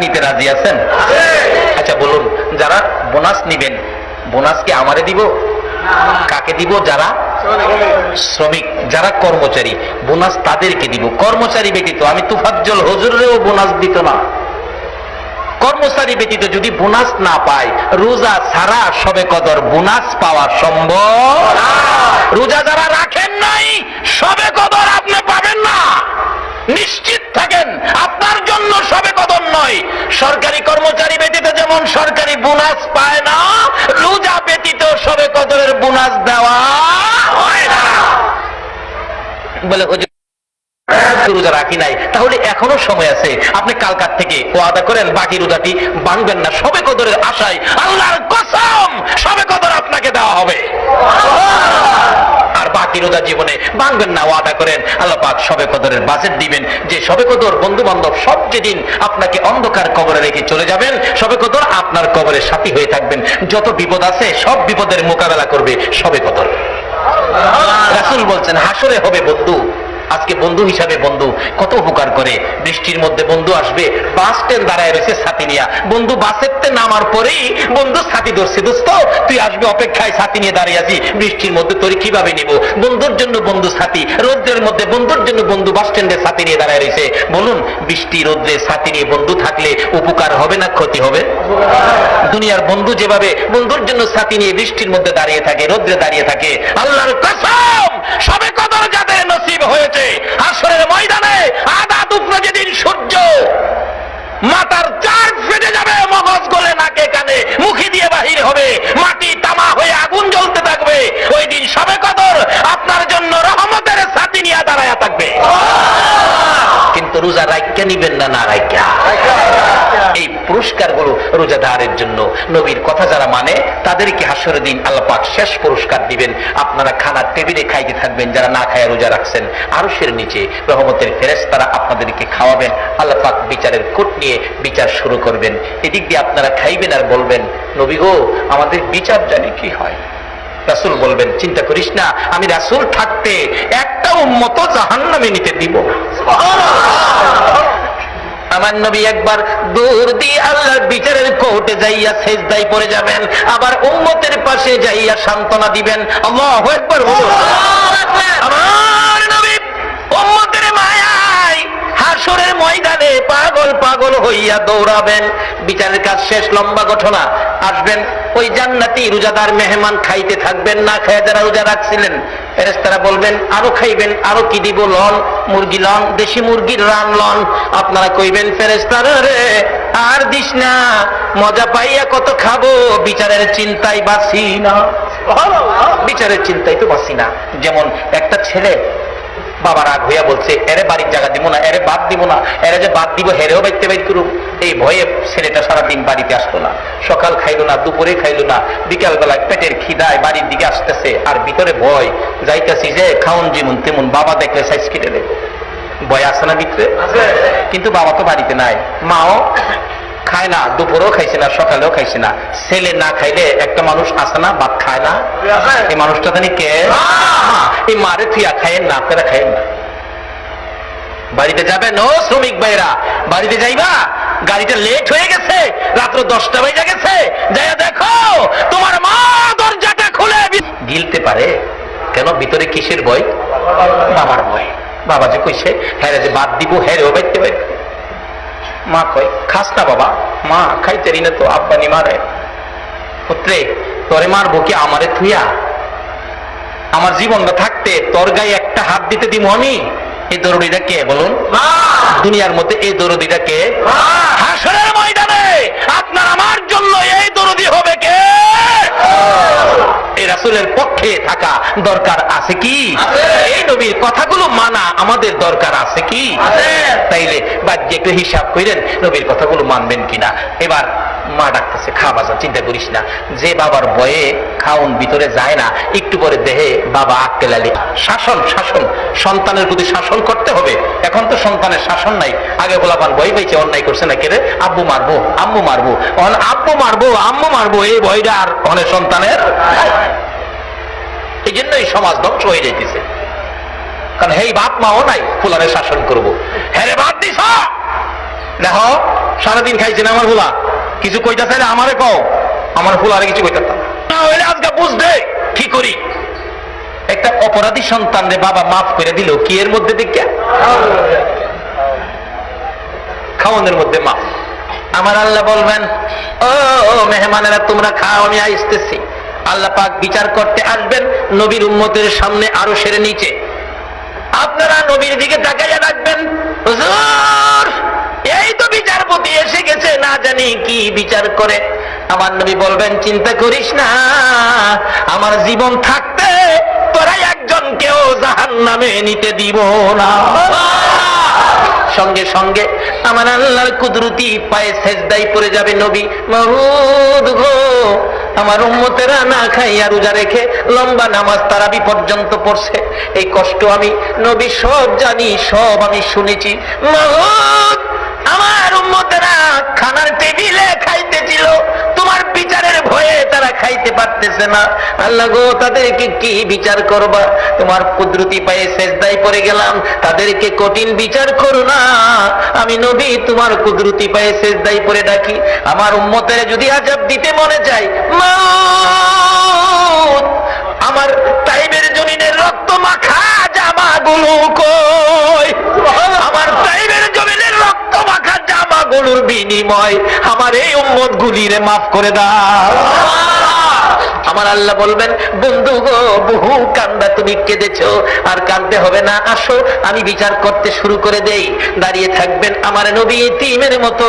নিতে রাজি আছেন? আচ্ছা বলুন, যারা বোনাস নিবেন, বোনাস কি আমারে দিব? কাকে দিব? যারা শ্রমিক, যারা কর্মচারী, বোনাস তাদেরকে দিব। কর্মচারী ব্যতীত আমি তুফাজ্জল হুজুরেও বোনাস দিত না। কর্মচারী ব্যতীত যদি বোনাস না পায়, রোজা ছাড়া শবে কদর বোনাস পাওয়া সম্ভব। রোজা যারা রাখেন নাই, শবে কদর আপনি পাবেন না। নিশ্চিত থাকেন, আপনার জন্য শবে কদর নয়। সরকারি কর্মচারী ব্যতীত যেমন সরকারি বোনাস পায় না, রোজা ব্যতীত শবে কদরের বোনাস দেওয়া হয় না। বলে হুজুর রোজা রাখি নাই, তাহলে এখনো সময় আছে। আপনি কালকার থেকে ওয়াদা করেন বাকি রোজাটি ভাঙবেন না, শবে কদরের আশায়। আল্লাহর কসম, শবে কদর আপনাকে দেওয়া হবে। আর বাকি রোজা জীবনে ভাঙবেন না, ওয়াদা করেন আল্লাহ পাক শবে কদরের বাজেট দিবেন। যে শবে কদর বন্ধু বান্ধব সব যেদিন আপনাকে অন্ধকার কবরে রেখে চলে যাবেন, শবে কদর আপনার কবরের সাথী হয়ে থাকবেন। যত বিপদ আছে সব বিপদের মোকাবেলা করবে শবে কদর। রাসূল বলছেন হাসরে হবে বন্ধু। আজকে বন্ধু হিসাবে বন্ধু কত উপকার করে। বৃষ্টির মধ্যে বন্ধু আসবে, বাস স্ট্যান্ড দাঁড়ায় রয়েছে ছাতি নিয়ে, বন্ধু বাসের নামার পরেই বন্ধু ছাতি ধরছে, দোস্ত তুই আসবে অপেক্ষায়, ছাতি নিয়ে দাঁড়িয়ে আছি, বৃষ্টির মধ্যে তোর কিভাবে নিব? বন্ধুর জন্য বন্ধু ছাতি, রোদ্রের মধ্যে বন্ধুর জন্য বন্ধু বাস স্ট্যান্ডে ছাতি নিয়ে দাঁড়ায় রয়েছে। বলুন, বৃষ্টি রোদ্রে ছাতি নিয়ে বন্ধু থাকলে উপকার হবে না ক্ষতি হবে? দুনিয়ার বন্ধু যেভাবে বন্ধুর জন্য ছাতি নিয়ে বৃষ্টির মধ্যে দাঁড়িয়ে থাকে, রোদ্রে দাঁড়িয়ে থাকে, আল্লাহর কসম শবে কদর যাদের নসিব হয়েছে, হাসরের ময়দানে আধা দুপুরে যেদিন সূর্য মাথার চার ফেটে যাবে, মগজ গলে নাকে কানে মুখে দিয়ে বাহির হবে, মাটি তামা হয়ে আগুন জ্বলতে থাকবে, ওই দিন শবে কদর আপনার জন্য রহমতের ছাতি নিয়ে দাঁড়ায়া থাকবে। কিন্তু রোজা রাইখা নিবেন না, না রাইখা। এই পুরস্কারগুলো রোজাদারের জন্য। নবীর কথা যারা মানে তাদেরকে হাসরের দিন আল্লাহ পাক শেষ পুরস্কার দিবেন। আপনারা খানার টেবিলে খাইতে থাকবেন, যারা না খায় রোজা রাখছেন, আরশের নিচে রহমতের ফেরেশতারা আপনাদেরকে খাওয়াবেন। আল্লাহ পাক বিচারের কোট নিয়ে বিচার শুরু করবেন। এদিক দিয়ে আপনারা খাইবেন আর বলবেন, নবী গো আমাদের বিচার জানি কি হয়। রাসূল বলবেন, চিন্তা করিস না, আমি রাসূল থাকতে একটা উম্মত জাহান্নামে নিতে দিব না। আমার নবী একবার দূর দিয়ে আল্লাহর বিচারের কোর্টে যাইয়া সেজদায় পড়ে যাবেন, আবার উম্মতের পাশে যাইয়া সান্ত্বনা দিবেন। আল্লাহু আকবার। আমার নবী উম্মতের মায়ায় হাসরের ময়দানে পাগল পাগল হইয়া দৌড়াবেন। বিচারের কাজ শেষ, লম্বা ঘটনা। আসবেন ওই জান্নাতি রোজাদার মেহমান, খাইতে থাকবেন, না খায় যারা রোজা রাখছিলেন। ফেরেশতারা বলবেন আরো খাইবেন, আরো কি দিব? লন, মুরগি লন, দেশি মুরগির রান লন। আপনারা কইবেন ফেরেশতারা রে আর দিস না, মজা পাইয়া কত খাবো, বিচারের চিন্তায় বাঁচি না। বিচারের চিন্তায় তো বাঁচি না। যেমন একটা ছেলে বাবা রাগ হইয়া বলছে, এরে বাড়ির জায়গা দিব না, এরে বাদ দিব না, এরে যে বাদ দিব হেরেও বাইতে বাইত করুক। এই ভয়ে ছেলেটা সারাদিন বাড়িতে আসতো না। সকাল খাইলো না, দুপুরে খাইলো না, বিকাল বেলায় পেটের খিদায় বাড়ির দিকে আসতেছে, আর ভিতরে ভয়, যাইতেছি যে খাউন যেমন তেমন, বাবা দেখলে সাইজ কেটে দেবে। ভয় আসে না ভিতরে? কিন্তু বাবা তো বাড়িতে নাই, মাও খায় না, দুপুরেও খাইছে না, সকালেও খাইছে না। ছেলে না খাইলে একটা মানুষ আসে না, ভাত খায় না। এই মানুষটা জানি কে? এই মারে থুইয়া খাইয়েন না, আপনারা খাইয়েন না। বাড়িতে যাবেন ও শ্রমিক ভাইরা, বাড়িতে যাইবা, গাড়িটা লেট হয়ে গেছে, রাত্র 10টা বেজে গেছে, যাইয়া দেখো তোমার মা দরজাটা খুলে গিলতে পারে। কেন? ভিতরে কিসের ভয়? বাবার ভয়। বাবা যে কইছে হ্যাঁ যে বাদ দিব, হ্যাঁ ও বাইতে বাইতে। মা কয় খাস না বাবা, মা খাইতে রি না তো, আব্বা নি মারে। পুত্রে তোরে মারবো কি আমারে থুইয়া? আমার জীবনটা থাকতে তোর গায়ে একটা হাত দিতে দিব আমি? এই দরদিটা কে বলুন? দুনিয়ার মধ্যে এই দরদিটা কে? হাসরের ময়দানে আপনার আমার জন্য এই দরদি হবে কে? এই রাসূলের পক্ষে থাকা দরকার আছে কি? এই নবীর কথাগুলো মানা আমাদের দরকার আছে কি? তাইলে বাদ একটু হিসাব করেন নবীর কথাগুলো মানবেন কিনা। এবার মা ডাকতেছে, খা বাজা, চিন্তা করিস না। যে বাবার ভয়ে খাউন ভিতরে যায় না, একটু পরে দেহে বাবা আক্কেল আলী। শাসন, শাসন, সন্তানের প্রতি শাসন করতে হবে। এখন তো সন্তানের শাসন নাই। আগে বলাবান ভয় পাইছে, অন্যায় করছে না কেরে, আব্বু মারবো, আম্মু মারবো, আব্বু মারবো, আম্মু মারবো, এই ভয়টা আর অনেক সন্তানের। এই জন্যই সমাজ ধ্বংস হয়ে যাইতেছে। কারণ হেই বাপ মাও নাই ফুলারে শাসন করবো, হ্যাঁ রে বাদ দিস, দেখো সারাদিন খাইছে না আমার ফুলা, কিছু কইতা চাইলে আমারে কও, আমার ফুলা আরে কিছু কইতাম না হইলে আজকে বুঝবে কি করি। একটা অপরাধী সন্তান রে বাবা মাফ করে দিল কি এর মধ্যে দেখে? খাওয়ানোর মধ্যে মাফ। আমার আল্লাহ বলবেন ও মেহমানেরা তোমরা খাও, আমি আসতেছি। আল্লাহ পাক বিচার করতে আসবেন নবীর উম্মতের সামনে আরশের নিচে। আপনারা নবীর দিকে তাকাইয়া রাখবেন, হুজুর এই তো বিচারপতি এসে গেছে, না জানি কি বিচার করে। আমার নবী বলবেন চিন্তা করিস না, আমার জীবন থাকতে তোরা একজনকেও জাহান্নামে নিতে দিব না। সঙ্গে সঙ্গে আমার আল্লাহর কুদরতি পায়ে সেজদায় পড়ে যাবে নবী, মাবুদ গো আমার উম্মতেরা না খাইয়া রোজা রেখে লম্বা নামাজ তারাবি পর্যন্ত পড়ছে, এই কষ্ট আমি নবী সব জানি, সব আমি শুনেছি। মাবুদ আমার উম্মতেরা খানার টেবিলে খাইতেছিল, তোমার বিচারের ভয়ে তারা খাইতে পারতেছে না। আল্লাহ গো তাদেরকে কি বিচার করবা? তোমার কুদরতি পায়ে সেজদায় পড়ে গেলাম, তাদেরকে কঠিন বিচার করো না। আমি নবী তোমার কুদরতি পায়ে সেজদায় পড়ে ডাকি, আমার উম্মতের যদি আযাব দিতে মনে চায়, মাউত আমার তাইবের জমিনের রক্ত মাখা জামাগুলো কই? আমার তাইবের জমিনের রক্ত মাখা জামাগুলোর বিনিময় আমার এই উম্মত গুলিরে মাফ করে দাও। আমার আল্লাহ বলবেন বন্ধু গো বহু কান্দা তুমি কেঁদেছো, আর কাঁদতে হবে না, আসো আমি বিচার করতে শুরু করে দেই। দাঁড়িয়ে থাকবেন আমার নবী এতিমের মতো,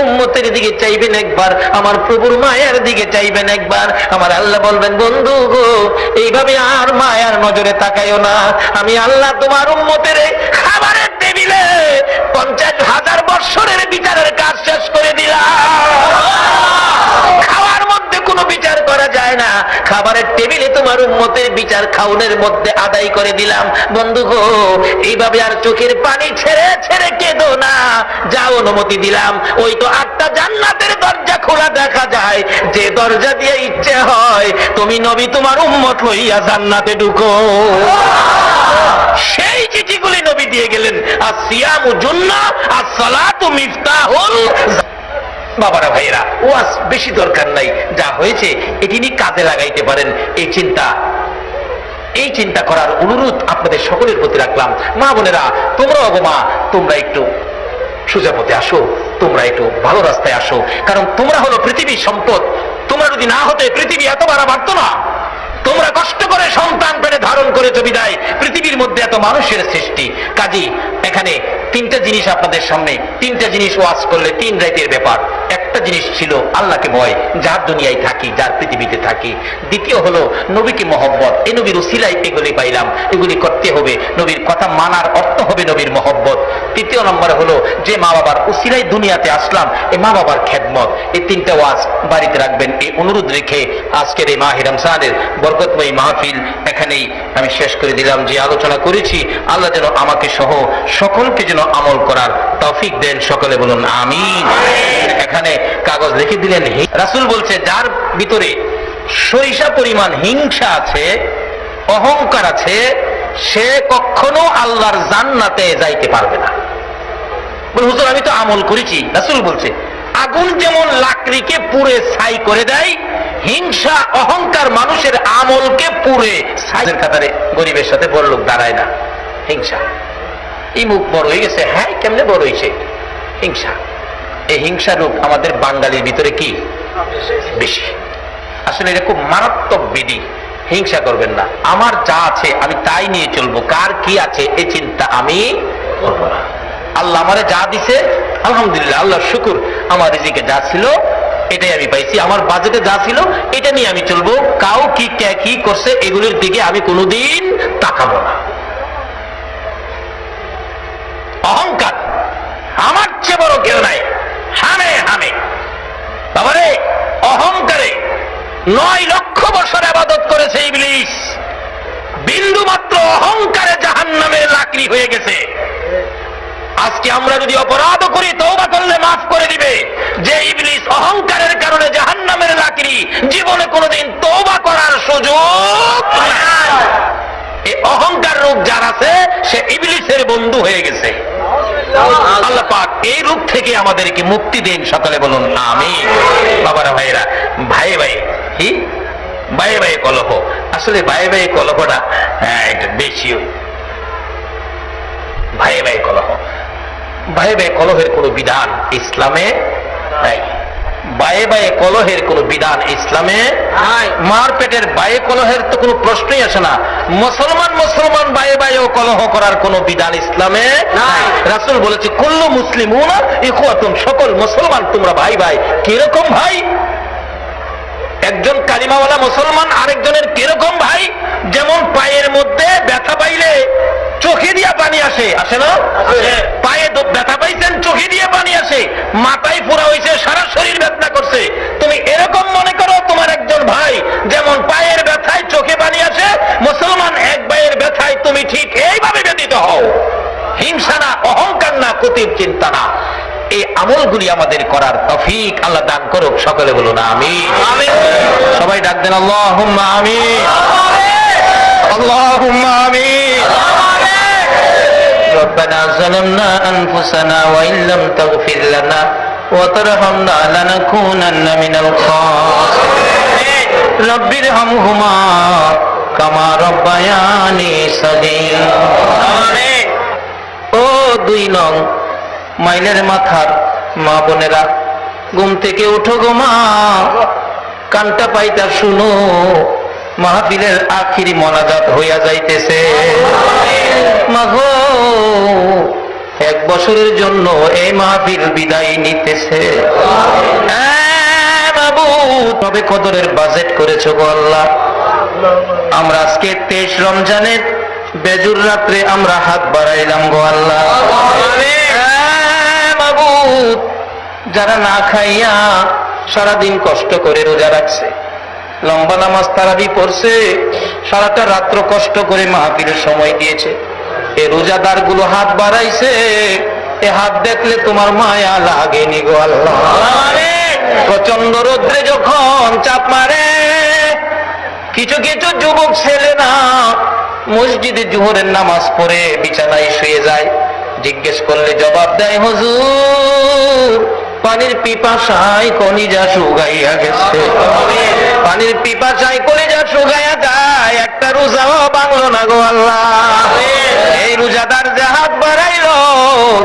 উম্মতের দিকে চাইবেন একবার, আমার প্রভুর মায়ের দিকে চাইবেন একবার। আমার আল্লাহ বলবেন বন্ধু গো এইভাবে আর মায়ার নজরে তাকাইও না, আমি আল্লাহ তোমার উম্মতের খাবারের টেবিলে 50,000 বৎসরের বিচারের কাজ শেষ করে দিলাম। খাওয়ার মধ্যে কোনো বিচার করা যায় না, খাবারের টেবিলে তোমার উম্মতের বিচার খাওনের মধ্যে আদায় করে দিলাম। বন্ধু গো এইভাবে আর চোখের পানি ছেড়ে ছেড়ে কেঁদো না, যা অনুমতি দিলাম। ওই তো 8টা জান্নাতের দরজা খোলা দেখা যায়, যে দরজা দিয়ে ইচ্ছে হয় তুমি নবী তোমার উম্মত লইয়া জান্নাতে ঢুকো। সেই চিঠিগুলি নবী দিয়ে গেলেন, আসিয়ামু জুন্নাহ আস-সালাতু মিফতাহুল। বাবারা ভাইয়েরা ওয়াজ বেশি দরকার নাই, যা হয়েছে এটি নিয়ে কাজে লাগাইতে পারেন, এই চিন্তা করার অনুরোধ আপনাদের সকলের প্রতি রাখলাম। মা বোনেরা তোমরাও গো মা, তোমরা একটু সোজা পথে আসো, তোমরা একটু ভালো রাস্তায় আসো, কারণ তোমরা হলো পৃথিবীর সম্পদ। তোমরা যদি না হতে পৃথিবী এত বাড়া বাড়তো না। তোমরা কষ্ট করে সন্তান পেটে ধারণ করেছো বিদায় পৃথিবীর মধ্যে এত মানুষের সৃষ্টি। কাজী এখানে 3টা জিনিস আপনাদের সামনে, 3টা জিনিস ওয়াজ করলে 3 রাতের ব্যাপার। একটা জিনিস ছিল আল্লাহকে ভয়, যার দুনিয়ায় থাকি, যার পৃথিবীতে থাকি। দ্বিতীয় হলো নবীকে মহব্বত, এই নবীর উসিলায় এগুলি পাইলাম, এগুলি করতে হবে। নবীর কথা মানার অর্থ হবে নবীর মহব্বত। তৃতীয় নম্বরে হলো যে মা বাবার উসিলায় দুনিয়াতে আসলাম, এই মা বাবার খেদমত। এই 3টা ওয়াজ বাড়িতে রাখবেন, এই অনুরোধ রেখে আজকের এই মাহে রমজানের বরকতময় মাহফিল এখানেই আমি শেষ করে দিলাম। যে আলোচনা করেছি আল্লাহ যেন আমাকে সহ সকলকে যেন আমল করার তৌফিক দেন, সকলে বলুন আমিন। এখানে কাগজ লিখে দিলেন, রাসূল বলছে যার ভিতরে সরিষা পরিমাণ হিংসা আছে, অহংকার আছে, সে কখনো আল্লাহর জান্নাতে যাইতে পারবে না। বল হুজুর আমি তো আমল করেছি। রাসূল বলছে আগুন যেমন লাকড়িকে পুড়ে ছাই করে দেয়, হিংসা অহংকার মানুষের আমলকে পুড়ে ছাইয়ের কাতারে গরিবের সাথে বড় লোক দাঁড়ায় না। হিংসা, এই মুখ বড় হয়ে গেছে, হ্যাঁ কেমনে বড় হয়েছে? হিংসা। এই হিংসা রূপ আমাদের বাঙালির ভিতরে কি বেশি। আসলে এটা খুব মারাত্মক বিধি। হিংসা করবেন না, আমার যা আছে আমি তাই নিয়ে চলবো, কার কি আছে এই চিন্তা আমি করবো না। আল্লাহ আমারে যা দিছে আলহামদুলিল্লাহ, আল্লাহর শুকুর, আমার রিজিকে যা ছিল এটাই আমি পাইছি, আমার বাজেটে যা ছিল এটা নিয়ে আমি চলবো। কাউ কি কি করছে এগুলির দিকে আমি কোনোদিন তাকাবো না। অহংকার, আমার চেয়ে বড় কেউ নাই, হামে হামে। বাবারে অহংকারে 9 লক্ষ বছর ইবাদত করেছে ইবলিস, বিন্দু মাত্র অহংকারে জাহান্নামের লাকড়ি হয়ে গেছে। আজকে আমরা যদি অপরাধ করি তওবা করলে মাফ করে দিবে। যে ইবলিস অহংকারের কারণে জাহান্নামের লাকড়ি, জীবনে কোনোদিন তওবা করার সুযোগ নাই। এই অহংকার রোগ যার আছে সে ইবলিসের বন্ধু হয়ে গেছে। আল্লাহ পাক পাক এই রূপ থেকে আমাদেরকে মুক্তি দিন, সকলে বলুন আমিন। বাবারা ভাইরা, ভাই ভাই কি ভাই ভাই কলহ, আসলে ভাই ভাই কলহটা এটা বেশি। ভাই ভাই কলহ, ভাই ভাই কলহের কোন বিধান ইসলামে নাই। বায়ে বায়ে কলহের কোন বিধান ইসলামে নাই। মার পেটের বায়ে কলহের তো কোনো প্রশ্নই আসে না। মুসলমান মুসলমান বায়ে বায়েও কলহ করার কোন বিধান ইসলামে নাই। রাসূল বলেছে কুল্লু মুসলিমুনা ইখওয়াতুন, সকল মুসলমান তোমরা ভাই ভাই। কিরকম ভাই? একজন কালিমাওয়ালা মুসলমান আরেকজনের কিরকম ভাই? যেমন পায়ের মধ্যে ব্যথা পাইলে চোখে দিয়ে পানি আসে, আসে না? পায়ে ব্যথা পাইছেন, চোখে দিয়ে পানি আসে। মাথায় ফোড়া হয়েছে, সারা শরীর ব্যথা করছে, তুমি এরকম মনে করো তোমার একজন ভাই। যেমন পায়ের ব্যথায় চোখে পানি আসে, মুসলমান এক ভাইয়ের ব্যথায় তুমি ঠিক এইভাবে ব্যথিত হও। হিংসা না, অহংকার না, কুটির চিন্তা না। এই আমলগুলি আমাদের করার তৌফিক আল্লাহ দান করুক, সকলে বলুন আমিন। সবাই ডাক দেন আল্লাহুম্মা আমিন, আল্লাহুম্মা আমিন। ربنا ظلمنا أنفسنا وإن لم تغفر لنا وترحمنا لنكونن من الخاسرين رب ارحمهما كما ربياني صغيرا। ও 2 নং মাইলের মাথার মা বোনেরা, ঘুম থেকে উঠো গো মা, কানটা পাইতা শুনো, মাহফিলের আখিরি মোনাজাত হইয়া যাইতেছে। মাগো 1 বছরের জন্য এই মাহফিল বিদায় নিতেছে। বাবু তবে কদরের বাজেট করেছো গো আল্লাহ। আমরা আজকে 23 রমজানের বেজুর রাত্রে আমরা হাত বাড়াইলাম গো আল্লাহ। বাবু যারা না খাইয়া সারাদিন কষ্ট করে রোজা রাখছে, লম্বা নামাজ তারাবি পড়ছে, সারাটা রাত্র কষ্ট করে মাহফিলের সময় দিয়েছে, এই রোজাদার গুলো হাত বাড়াইছে, এ হাত দেখলে তোমার মায়া লাগেনি গো আল্লাহ। প্রচন্ড রোদ্রে যখন চাপ মারে, কিছু কিছু যুবক ছেলে না মসজিদে জোহরের নামাজ পড়ে বিছানায় শুয়ে যায়। জিজ্ঞেস করলে জবাব দেয়, হুজুর পানির পিপাসায় কলিজা শুকাইয়া গেছে। পানির পিপাসায় কলিজা শুকাইয়া যায়, একটা রোজাও ভাঙলো না গো আল্লাহ। এই রোজাদার যে হাত বাড়াইলো,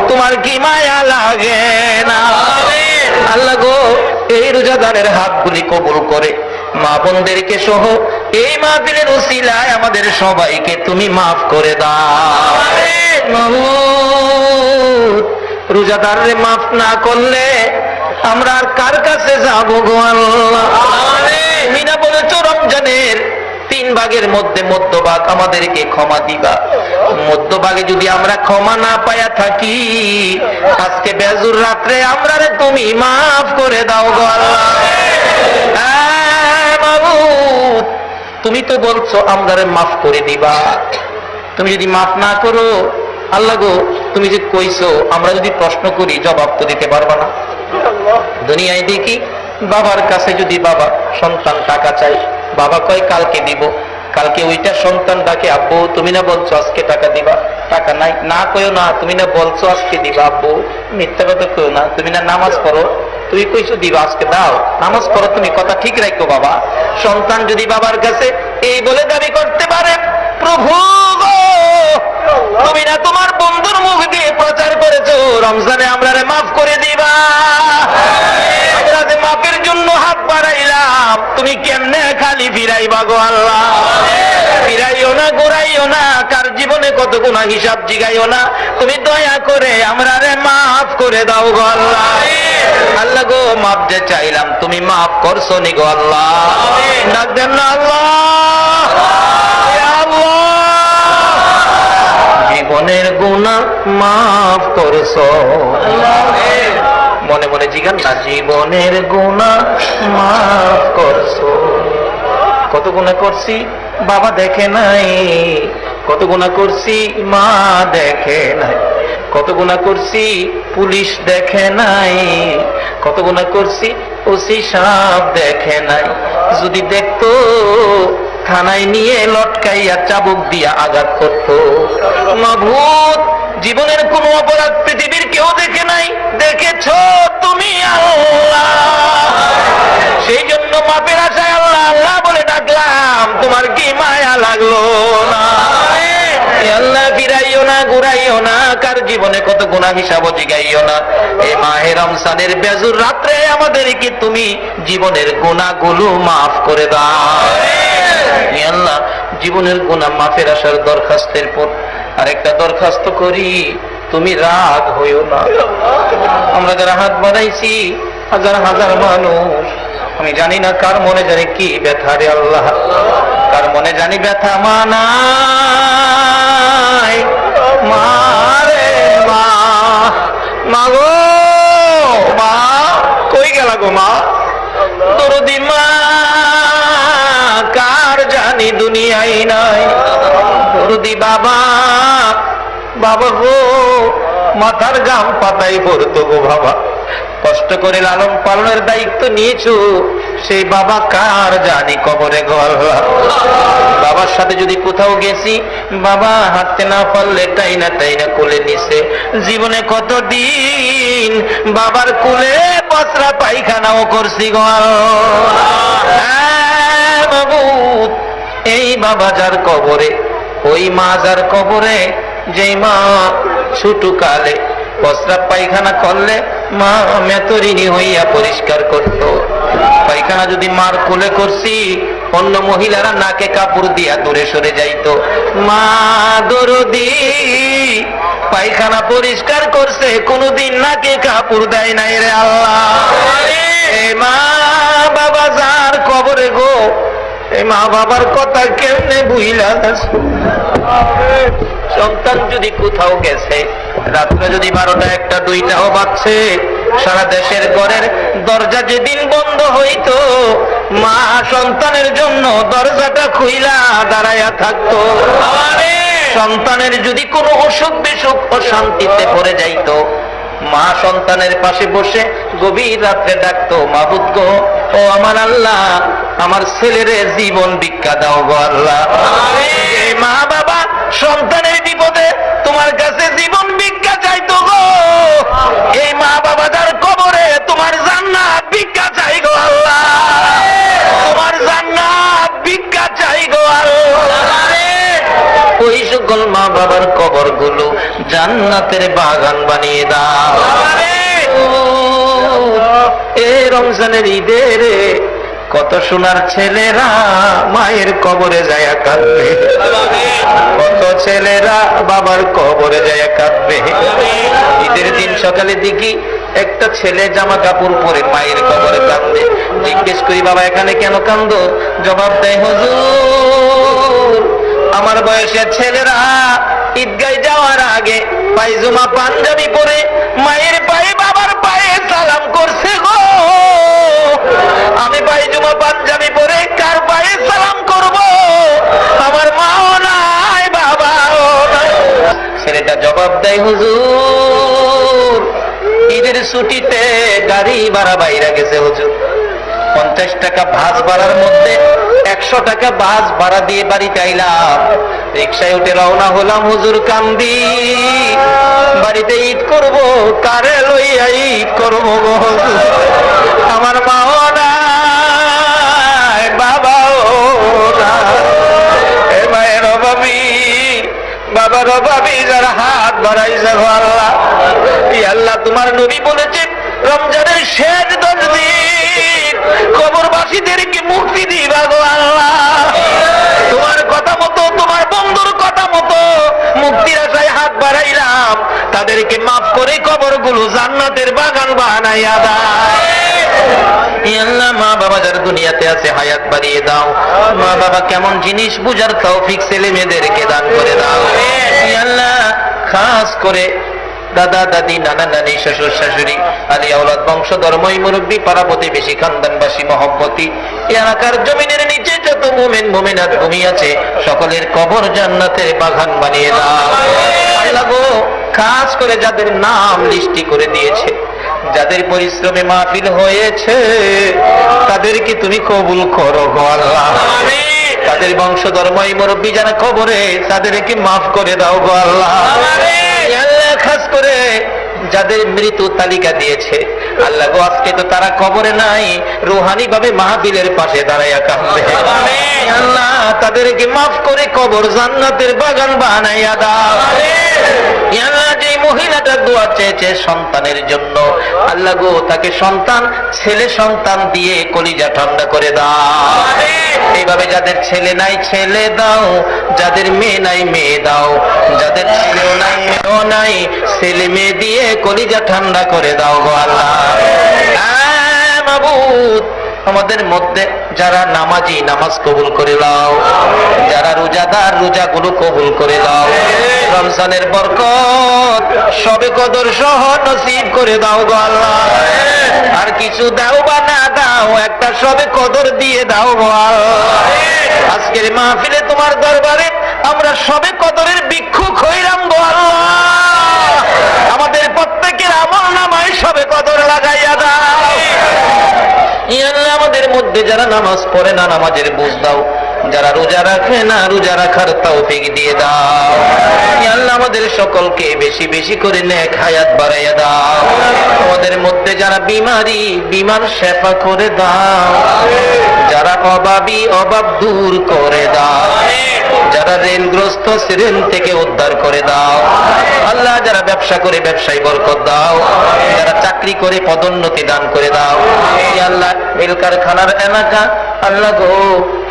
তোমার কি মায়া লাগে না? আল্লাহ গো এই রোজাদারের হাতগুলি কবুল করে মা বোনদেরকে সহ এই মাহফিলের উসিলায় আমাদের সবাইকে তুমি মাফ করে দাও। রোজাদাররে মাফ না করলে আমরা আর কার কাছে যাবো গো আল্লাহ? তুমি না বলেছো রমজানের 3 ভাগের মধ্যে মধ্যভাগ আমাদেরকে ক্ষমা দিবা। মধ্যভাগে যদি আমরা ক্ষমা না পাইয়া থাকি, আজকে বেজুর রাত্রে আমরা তুমি মাফ করে দাও গো আল্লাহ। বাবু তুমি তো বলছো আমরারে মাফ করে দিবা, তুমি যদি মাফ না করো আল্লাহ গো, তুমি যে কইছো, আমরা যদি প্রশ্ন করি জবাব তো দিতে পারবা না। দুনিয়ায় দেখি বাবার কাছে যদি বাবা সন্তান টাকা চাই, বাবা কয় কালকে দিব, কালকে ওইটা সন্তান ডাকে, আব্বু তুমি না বলছো আজকে টাকা দিবা, টাকা নাই, না কইও না, তুমি না বলছো আজকে দিবা, আব্বু মিথ্যা কথা কইও না, তুমি না নামাজ পড়ো, তুমি কইছো দিবা, আজকে দাও, নামাজ পড়ো, তুমি কথা ঠিক রাখো বাবা। সন্তান যদি বাবার কাছে এই বলে দাবি করতে পারে, প্রভু গো তুমি না তোমার বন্ধুর মুখ দিয়ে প্রচার করেছো রমজানে আমরারে মাফ করে দিবা, আমরা যে মাফের জন্য হাত বাড়াইলাম, তুমি কেমনে খালি ফিরাইবা গো আল্লাহ? ফিরাইও না, ঘুরাইও না, কার জীবনে কত গুনাহ হিসাব জিগাইও না, তুমি দয়া করে আমরারে মাফ করে দাও গো আল্লাহ। আল্লাহ গো মাফ যে চাইলাম তুমি মাফ করছো নি গো আল্লাহ। ডাক দেন না আল্লাহ, জীবনের গুনাহ মাফ করছো, মনে মনে জিগান না, জীবনের গুনাহ মাফ করছো। কত গুনাহ করছি বাবা দেখে নাই, কত গুনাহ করছি মা দেখে নাই, কত গুনাহ করছি পুলিশ দেখে নাই, কত গুনাহ করছি ওসি সাহেব দেখে নাই। যদি দেখতো থানায় নিয়ে লটকাইয়া চাবুক দিয়া আঘাত করতো। মাবুদ জীবনের কোন অপরাধ পৃথিবীর কেউ দেখে নাই, দেখেছো তুমি আল্লাহ। সেই জন্য মাপের আশায় আল্লাহ আল্লাহ বলে ডাকলাম, তোমার কি মায়া লাগলো না? আল্লাহ ফিরাইও না, ঘুরাইও না, কার জীবনে কত গুনাহ হিসাব জিগাইও না। এই মাহে রমজানের বেজুর রাত্রে আমাদের কি তুমি জীবনের গুনাহগুলো মাফ করে দাও। আল্লাহ জীবনের গুনাহ মাফের আসার দরখাস্তের পর আরেকটা দরখাস্ত করি, তুমি রাগ হইও না। আমরা যারা হাত বাড়াইছি হাজার হাজার মানুষ, আমি জানি না কার মনে জানি কি ব্যথা রে আল্লাহ, কার মনে জানি ব্যথা। মানাই মারে মা, মা গো মা, কই গেলা গো মা? দরদি মা কার জানি দুনিয়ায় নাই। দরদি বাবা, বাবা গো মাথার গাম পাতাই পড়তো গো বাবা, কষ্ট করে লালন পালনের দায়িত্ব নিয়েছো, সেই বাবা কার জানি কবরে গো আল্লাহ। বাবার সাথে যদি কোথাও গেছি, বাবা হাঁটতে না পারলে টাইনা টাইনা কোলে নিছে। জীবনে কতদিন বাবার কোলে পচরা পায়খানাও করছি গো আল্লাহ। বাবু এই বাবা যার কবরে, ওই মা যার কবরে, যেই মা ছোট কালে প্রস্রাব পায়খানা করলে মা মেতরিনী হইয়া পরিষ্কার করত। পায়খানা যদি মার কোলে করছি, অন্য মহিলারা নাকে কাপড় দিয়া দূরে সরে যাইতো। মা দরদি পায়খানা পরিষ্কার করছে, কোনদিন নাকে কাপড় দেয় নাই রে আল্লাহ। মা বাবা যার কবরে গো, এই মা বাবার কথা কেমনে বুঝলা? সন্তান যদি কোথাও গেছে, রাত্রে যদি 12টা 1টা 2টাও বাজছে, সারা দেশের ঘরের দরজা যেদিন বন্ধ হইতো, মা সন্তানের জন্য দরজাটা খুইলা দাঁড়াইয়া থাকতো। সন্তানের যদি কোনো অসুখ বিসুখ অশান্তিতে পড়ে যাইতো, মা সন্তানের পাশে বসে গভীর রাত্রে ডাকতো, মাবুদ গো, ও আমার আল্লাহ, আমার ছেলের জীবন ভিক্ষা দাও গো আল্লাহ। মা বাবা সন্তানের বিপদে তোমার কাছে জীবন ভিক্ষা চাইতো গো, এই মা বাবা যার কবরে তোমার জান্নাত ভিক্ষা চাই গো আল্লাহ, তোমার জান্নাত ভিক্ষা চাই গো আল্লাহ। ওই সকল মা বাবার কবর গুলো জান্নাতের বাগান বানিয়ে দাও। এ রমজানের ঈদের কত সোনার ছেলেরা মায়ের কবরে যায় কাঁদবে, কত ছেলেরা বাবার কবরে যায় কাঁদবে। ঈদের দিন সকালে দেখি একটা ছেলে জামা কাপড় পরে মায়ের কবরে কাঁদবে। জিজ্ঞেস করি, বাবা এখানে কেন কান্দো? জবাব দেয়, হুজুর আমার বয়সের ছেলেরা ঈদগায় যাওয়ার আগে পায়জামা পাঞ্জাবি পরে মায়ের পায়ে বাবার পায়ে সালাম করছে গো। আমি পায়জামা পাঞ্জাবি পরে কার পায়ে সালাম করব? আমার মাও নাই, বাবাও নাই। ছেলেটা জবাব দেয়, হুজুর ঈদের ছুটিতে গাড়ি ভাড়া বাইরে গেছে হুজুর, 50 টাকা ভাঁজ ভাড়ার মধ্যে 100 টাকা বাস ভাড়া দিয়ে বাড়িতে আইলাম। রিক্সায় উঠে রওনা হলাম, হুজুর কান্দি, বাড়িতে ঈদ করব, কারে লইয়া ঈদ করবো গো হুজুর? আমার মাও নাই, বাবাও নাই, মায়ের অভাবী বাবার অভাবী যারা হাত বাড়াইছে গো আল্লাহ। আল্লাহ তোমার নবী বলেছে, রমজানের শেষ 10 দিন কবরবাসীদেরকে মুক্তি দিবা গো আল্লাহ। তোমার কথা মতো, তোমার বন্ধুর কথা মতো মুক্তির আশায় হাত বাড়াইলাম, তাদেরকে মাফ করে কবরগুলো জান্নাতের বাগান বানাইয়া দাও। আল্লাহ মা বাবা যারা দুনিয়াতে আছে হায়াত বাড়িয়ে দাও। মা বাবা কেমন জিনিস বুঝার তৌফিক ছেলে মেয়েদেরকে দান করে দাও। আল্লাহ খাস করে দাদা দাদি নানা নানি শ্বশুর শাশুড়ি আলী আওলাদ বংশধর মই মুরব্বী পাড়া প্রতিবেশী খানদানবাসী মহব্বতী এলাকার জমিনের নিচে যত মুমিন মুমিনাত ভূমি আছে সকলের কবর জান্নাতের বাগান বানিয়ে দাও। আল্লাহ গো খাস করে যাদের নাম লিস্টি করে দিয়েছে, যাদের পরিশ্রমে মাহফিল হয়েছে, তাদেরকে তুমি কবুল করো গো আল্লাহ। তাদের বংশধর্মই মুরব্বী যারা কবরে, তাদেরকে মাফ করে দাও গো আল্লাহ। আল্লাহ খাস করে যাদের মৃত্যু তালিকা দিয়েছে আল্লাহ গো, আজকে তো তারা কবরে নাই, রুহানি ভাবে মাহফিলের পাশে দাঁড়াইয়া কাঁদবে। আল্লাহ তাদেরকে মাফ করে কবর জান্নাতের বাগান বানাইয়া দাও। আল্লাহ যে মহিলাটা দোয়া চেয়েছে সন্তানের জন্য, আল্লাহ গো তাকে সন্তান, ছেলে সন্তান দিয়ে কলিজা ঠান্ডা করে দাও। এইভাবে যাদের ছেলে নাই ছেলে দাও, যাদের মেয়ে নাই মেয়ে দাও, যাদের ছেলেও নাই মেয়েও নাই, ছেলে মেয়ে দিয়ে কলিজা ঠান্ডা করে দাও গো আল্লাহ। মাবুদ আমাদের মধ্যে যারা নামাজি নামাজ কবুল করে দাও, যারা রোজাদার রোজাগুলো কবুল করে দাও, রমজানের বরকত সবে কদর সহ নসিব করে দাও গো আল্লাহ। আর কিছু দাও বা না দাও, একটা সবে কদর দিয়ে দাও গো আল্লাহ। আজকের মাহফিলে তোমার দরবারে আমরা সবে কদরের ভিক্ষুক হইলাম গো আল্লাহ। আমাদের প্রত্যেকের আমল নামায় সবে কদর লাগাইয়া দাও। আমাদের মধ্যে যারা নামাজ পড়ে না নামাজের বুঝ দাও, যারা রোজা রাখে না রোজা রাখার তৌফিক দিয়ে দাও। আল্লাহ আমাদের সকলকে বেশি বেশি করে নেক হায়াত বাড়াইয়া দাও। আমাদের মধ্যে যারা বিমারি বিমার শেফা করে দাও, যারা অভাবী অভাব দূর করে দাও, যারা ঋণগ্রস্ত ঋণ থেকে উদ্ধার করে দাও। আল্লাহ যারা ব্যবসা করে ব্যবসায় বরকত দাও, যারা চাকরি করে পদোন্নতি দান করে দাও। আল্লাহ মিল কারখানার এলাকা আল্লাহ গো,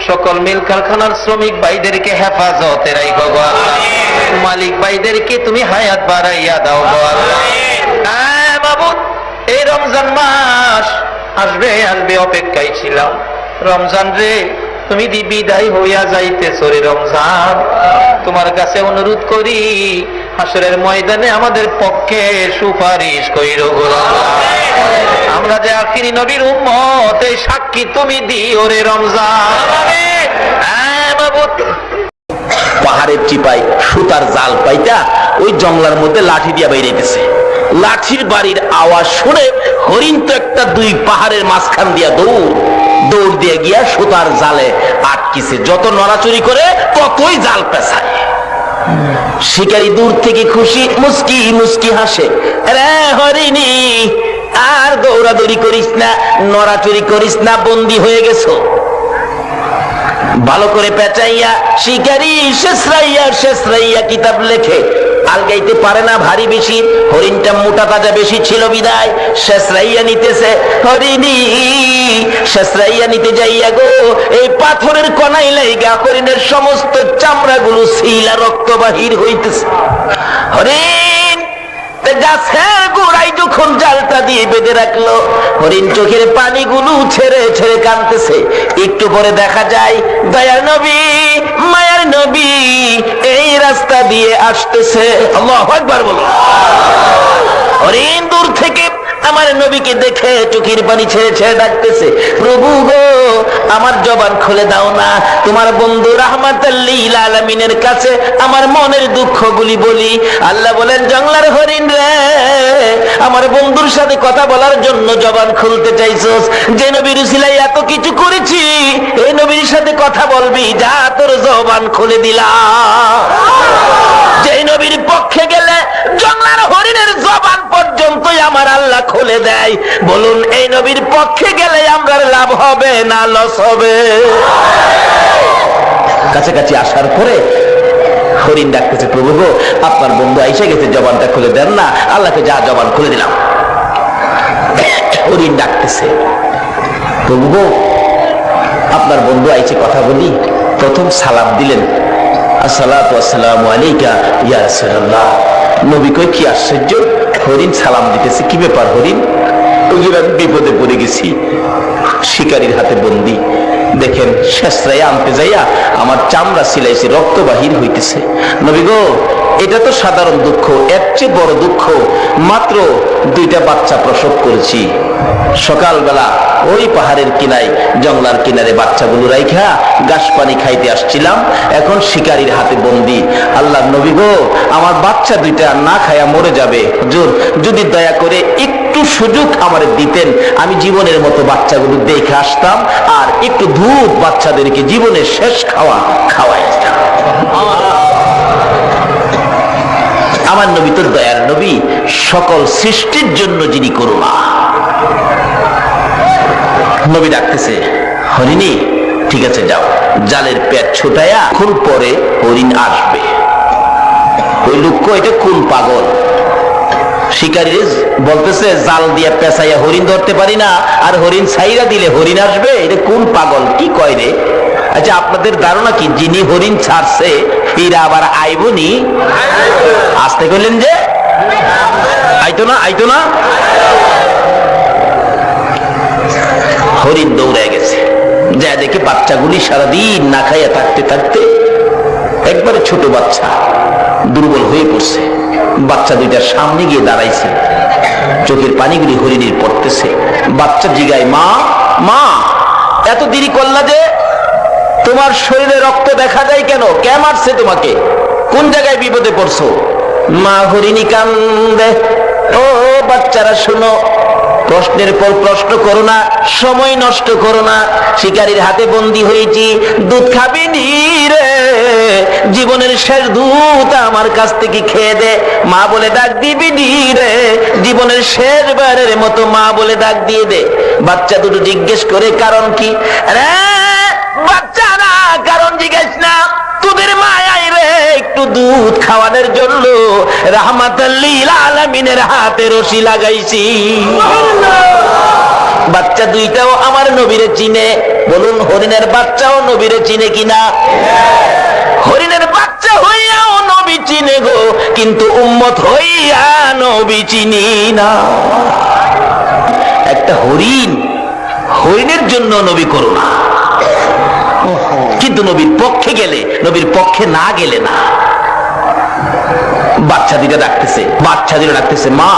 সকল মিল কারখানার শ্রমিক ভাইদেরকে হেফাজতে রাখো গো আল্লাহ। মালিক ভাইদেরকে তুমি হায়াত বাড়াইয়া দাও গো আল্লাহ। মাবুদ এই রমজান মাস আসবে আসবে অপেক্ষায় ছিলাম। রমজান রে তুমি বিদায় হইয়া যাইতেছ রে রমজান, তোমার কাছে অনুরোধ করি হাসরের ময়দানে আমাদের পক্ষে সুপারিশ কইরো গো আল্লাহ। আমরা যে আখিরি নবীর উম্মত, এই সাক্ষী তুমি দিও রে রমজান। পাহাড়ের চিপায় সুতার জাল পাইটা ওই জঙ্গলার মধ্যে লাঠি দিয়া বাইরেছে। লাঠির বাড়ির আওয়াজ শুনে হরিণ তো একটা দুই পাহাড়ের মাঝখান দিয়া দৌড় দিয়ে গিয়া সুতার জালে আটকিছে। যত নড়াচুরি করে ততই জাল পেছায়। শিকারী দূর থেকে খুশি মুস্কি মুস্কি হাসে, রে হরিণী আর দৌড়াদৌড়ি করিস না, নড়াচুরি করিস না, বন্দী হয়ে গেছো। ভালো করে পেঁচাইয়া শিকারী শেষরাইয়া কিতাব লেখে। আলগাইতে পারে না ভারী বেশি, হরিণটা মোটা তাজা বেশি ছিল বিদায় শেষরাইয়া নিতেছে। হরিণী শেষরাইয়া নিতে যাইয়া গো এই পাথরের কণাই লাইগা হরিণের সমস্ত চামড়াগুলো শিলা রক্ত বাহির হইতেছে। হরিণ গাছের গোড়ায় যখন জালটা দিয়ে বেঁধে রাখলো, হরিণ চোখের পানিগুলো ছেড়ে ছেড়ে কাঁদতেছে। একটু পরে দেখা যায় দয়ার নবী মায়ার নবী এই রাস্তা দিয়ে আসতেছে। আল্লাহু আকবার বলো। হরিণ দূর থেকে আমার নবীকে দেখে চোখের পানি ছেড়ে ছেড়ে ডাকতেছে, প্রভু গো আমার জবান খুলে দাও না, তোমার বন্ধু রাহমাতাল লিল আলামিনের কাছে আমার মনের দুঃখগুলি বলি। আল্লাহ বলেন, জঙ্গলার হরিণ রে, আমার বন্ধুর সাথে কথা বলার জন্য জবান খুলতে চাইছস, যে নবীর উসিলাই এত কিছু করেছি, এই নবীর সাথে কথা বলবি, যা তোর জবান খুলে দিলাম। যে নবীর পক্ষে গেলে জঙ্গলার হরিণের জবান পর্যন্তই আমার আল্লাহ খুলে দেয়। বলুন এই নবীর পক্ষে গেলে আমরা লাভ হবে না লস হবে? কাছাকাছি আসার পরে হরিণ ডাকতেছে, প্রভু গো আপনার বন্ধু আইসা গেছে, জবানটা খুলে দেন না। আল্লাহকে যা জবান খুলে দিলাম। হরিণ ডাকতেছে, প্রভু গো আপনার বন্ধু আইসে কথা বলি। প্রথম সালাম দিলেন, আসসালাতু ওয়াসসালামু আলাইকা ইয়া রাসূলুল্লাহ। নবী কই কি আশ্চর্য, হরিণ সালাম দিতেছে, কি ব্যাপার হরিণ? হুজুর আমি বিপদে পড়ে গেছি, শিকারীর হাতে বন্দী। দেখেন শেষরাইয়া আনতে যাইয়া আমার চামড়া সিলাইছে, রক্ত বাহির হইতেছে। নবী গো এটা তো সাধারণ দুঃখ, এর চেয়ে বড় দুঃখ, মাত্র 2টা বাচ্চা প্রসব করেছি। সকালবেলা ওই পাহাড়ের কিনায় জঙ্গলার কিনারে বাচ্চাগুলো রাইখা ঘাস পানি খাইতে আসছিলাম, এখন শিকারীর হাতে বন্দী। আল্লাহ নবী গো আমার বাচ্চা 2টা না খায়া মরে যাবে, হুজুর যদি দয়া করে একটু সুযোগ আমার দিতেন, আমি জীবনের মতো বাচ্চাগুলো দেখে আসতাম আর একটু দুধ বাচ্চাদেরকে জীবনের শেষ খাওয়া খাওয়াইছে। আমার নবী তো দয়ার নবী, সকল সৃষ্টির জন্য যিনি করুণা। নবী ডাকতেছে, হরিণী ঠিক আছে যাও, জালের পেট ছোটায়া খুন পরে হরিণ আসবে। ওই লোক এটা কোন পাগল? শিকারী বলতেছে জাল দিয়া পেঁচাইয়া হরিণ ধরতে পারি না, আর হরিণ ছাইরা দিলে হরিণ আসবে? এটা কোন পাগল কি কয় রে? আচ্ছা আপনাদের ধারণা কি যিনি হরিণ ছাড়ছে ফিরা আবার আইবনি? আসতে কইলেন যে আইতো না, আইতো না। হরিণ দৌড়ে গেছে, যা দেখে বাচ্চাগুলি সারাদিন না খাইয়া থাকতে থাকতে একবারে ছোট বাচ্চা দুর্বল হয়ে পড়ছে। বাচ্চা দুইটার সামনে গিয়ে দাঁড়াইছে, চোখের পানিগুলি হরিণীর পড়তেছে। বাচ্চা জিগায়, মা মা এত দেরি করলা যে? তোমার শরীরে রক্ত দেখা যায় কেন? কে মারছে তোমাকে? কোন জায়গায় বিপদে পড়ছো? মা হরিণী কান্দে। ও বাচ্চারা শোনো, প্রশ্নের পর প্রশ্ন করো না, সময় নষ্ট করো না। শিকারীর হাতে বন্দী হয়েছি, দুধ খাবি নি রে? জীবনের শেষ দুধ আমার কাছ থেকে খেয়ে দে, মা বলে ডাক দিবি নি রে? জীবনের শেষবারের মতো মা বলে ডাক দিয়ে দে। বাচ্চা দুটো জিজ্ঞেস করে কারণ কি? রে বাচ্চা না, কারণ জিজ্ঞেস না, তোদের মায়াই রে একটু দুধ খাওয়ানোর জন্য রাহমাতাল লিল আলামিনের হাতে রশি লাগাইছি। বাচ্চা দুইটাও আমার নবীরে চিনে। বলুন হরিণের বাচ্চাও নবীরে চিনে কিনা? হরিণের বাচ্চা হইয়াও নবী চিনে গো, কিন্তু উম্মত হইয়া নবী চিনি না। একটা হরিণ, হরিণের জন্য নবী করুণা, কিন্তু নবীর পক্ষে গেলে, নবীর পক্ষে না গেলে না। বাচ্চা দুইটা ডাকতেছে, মা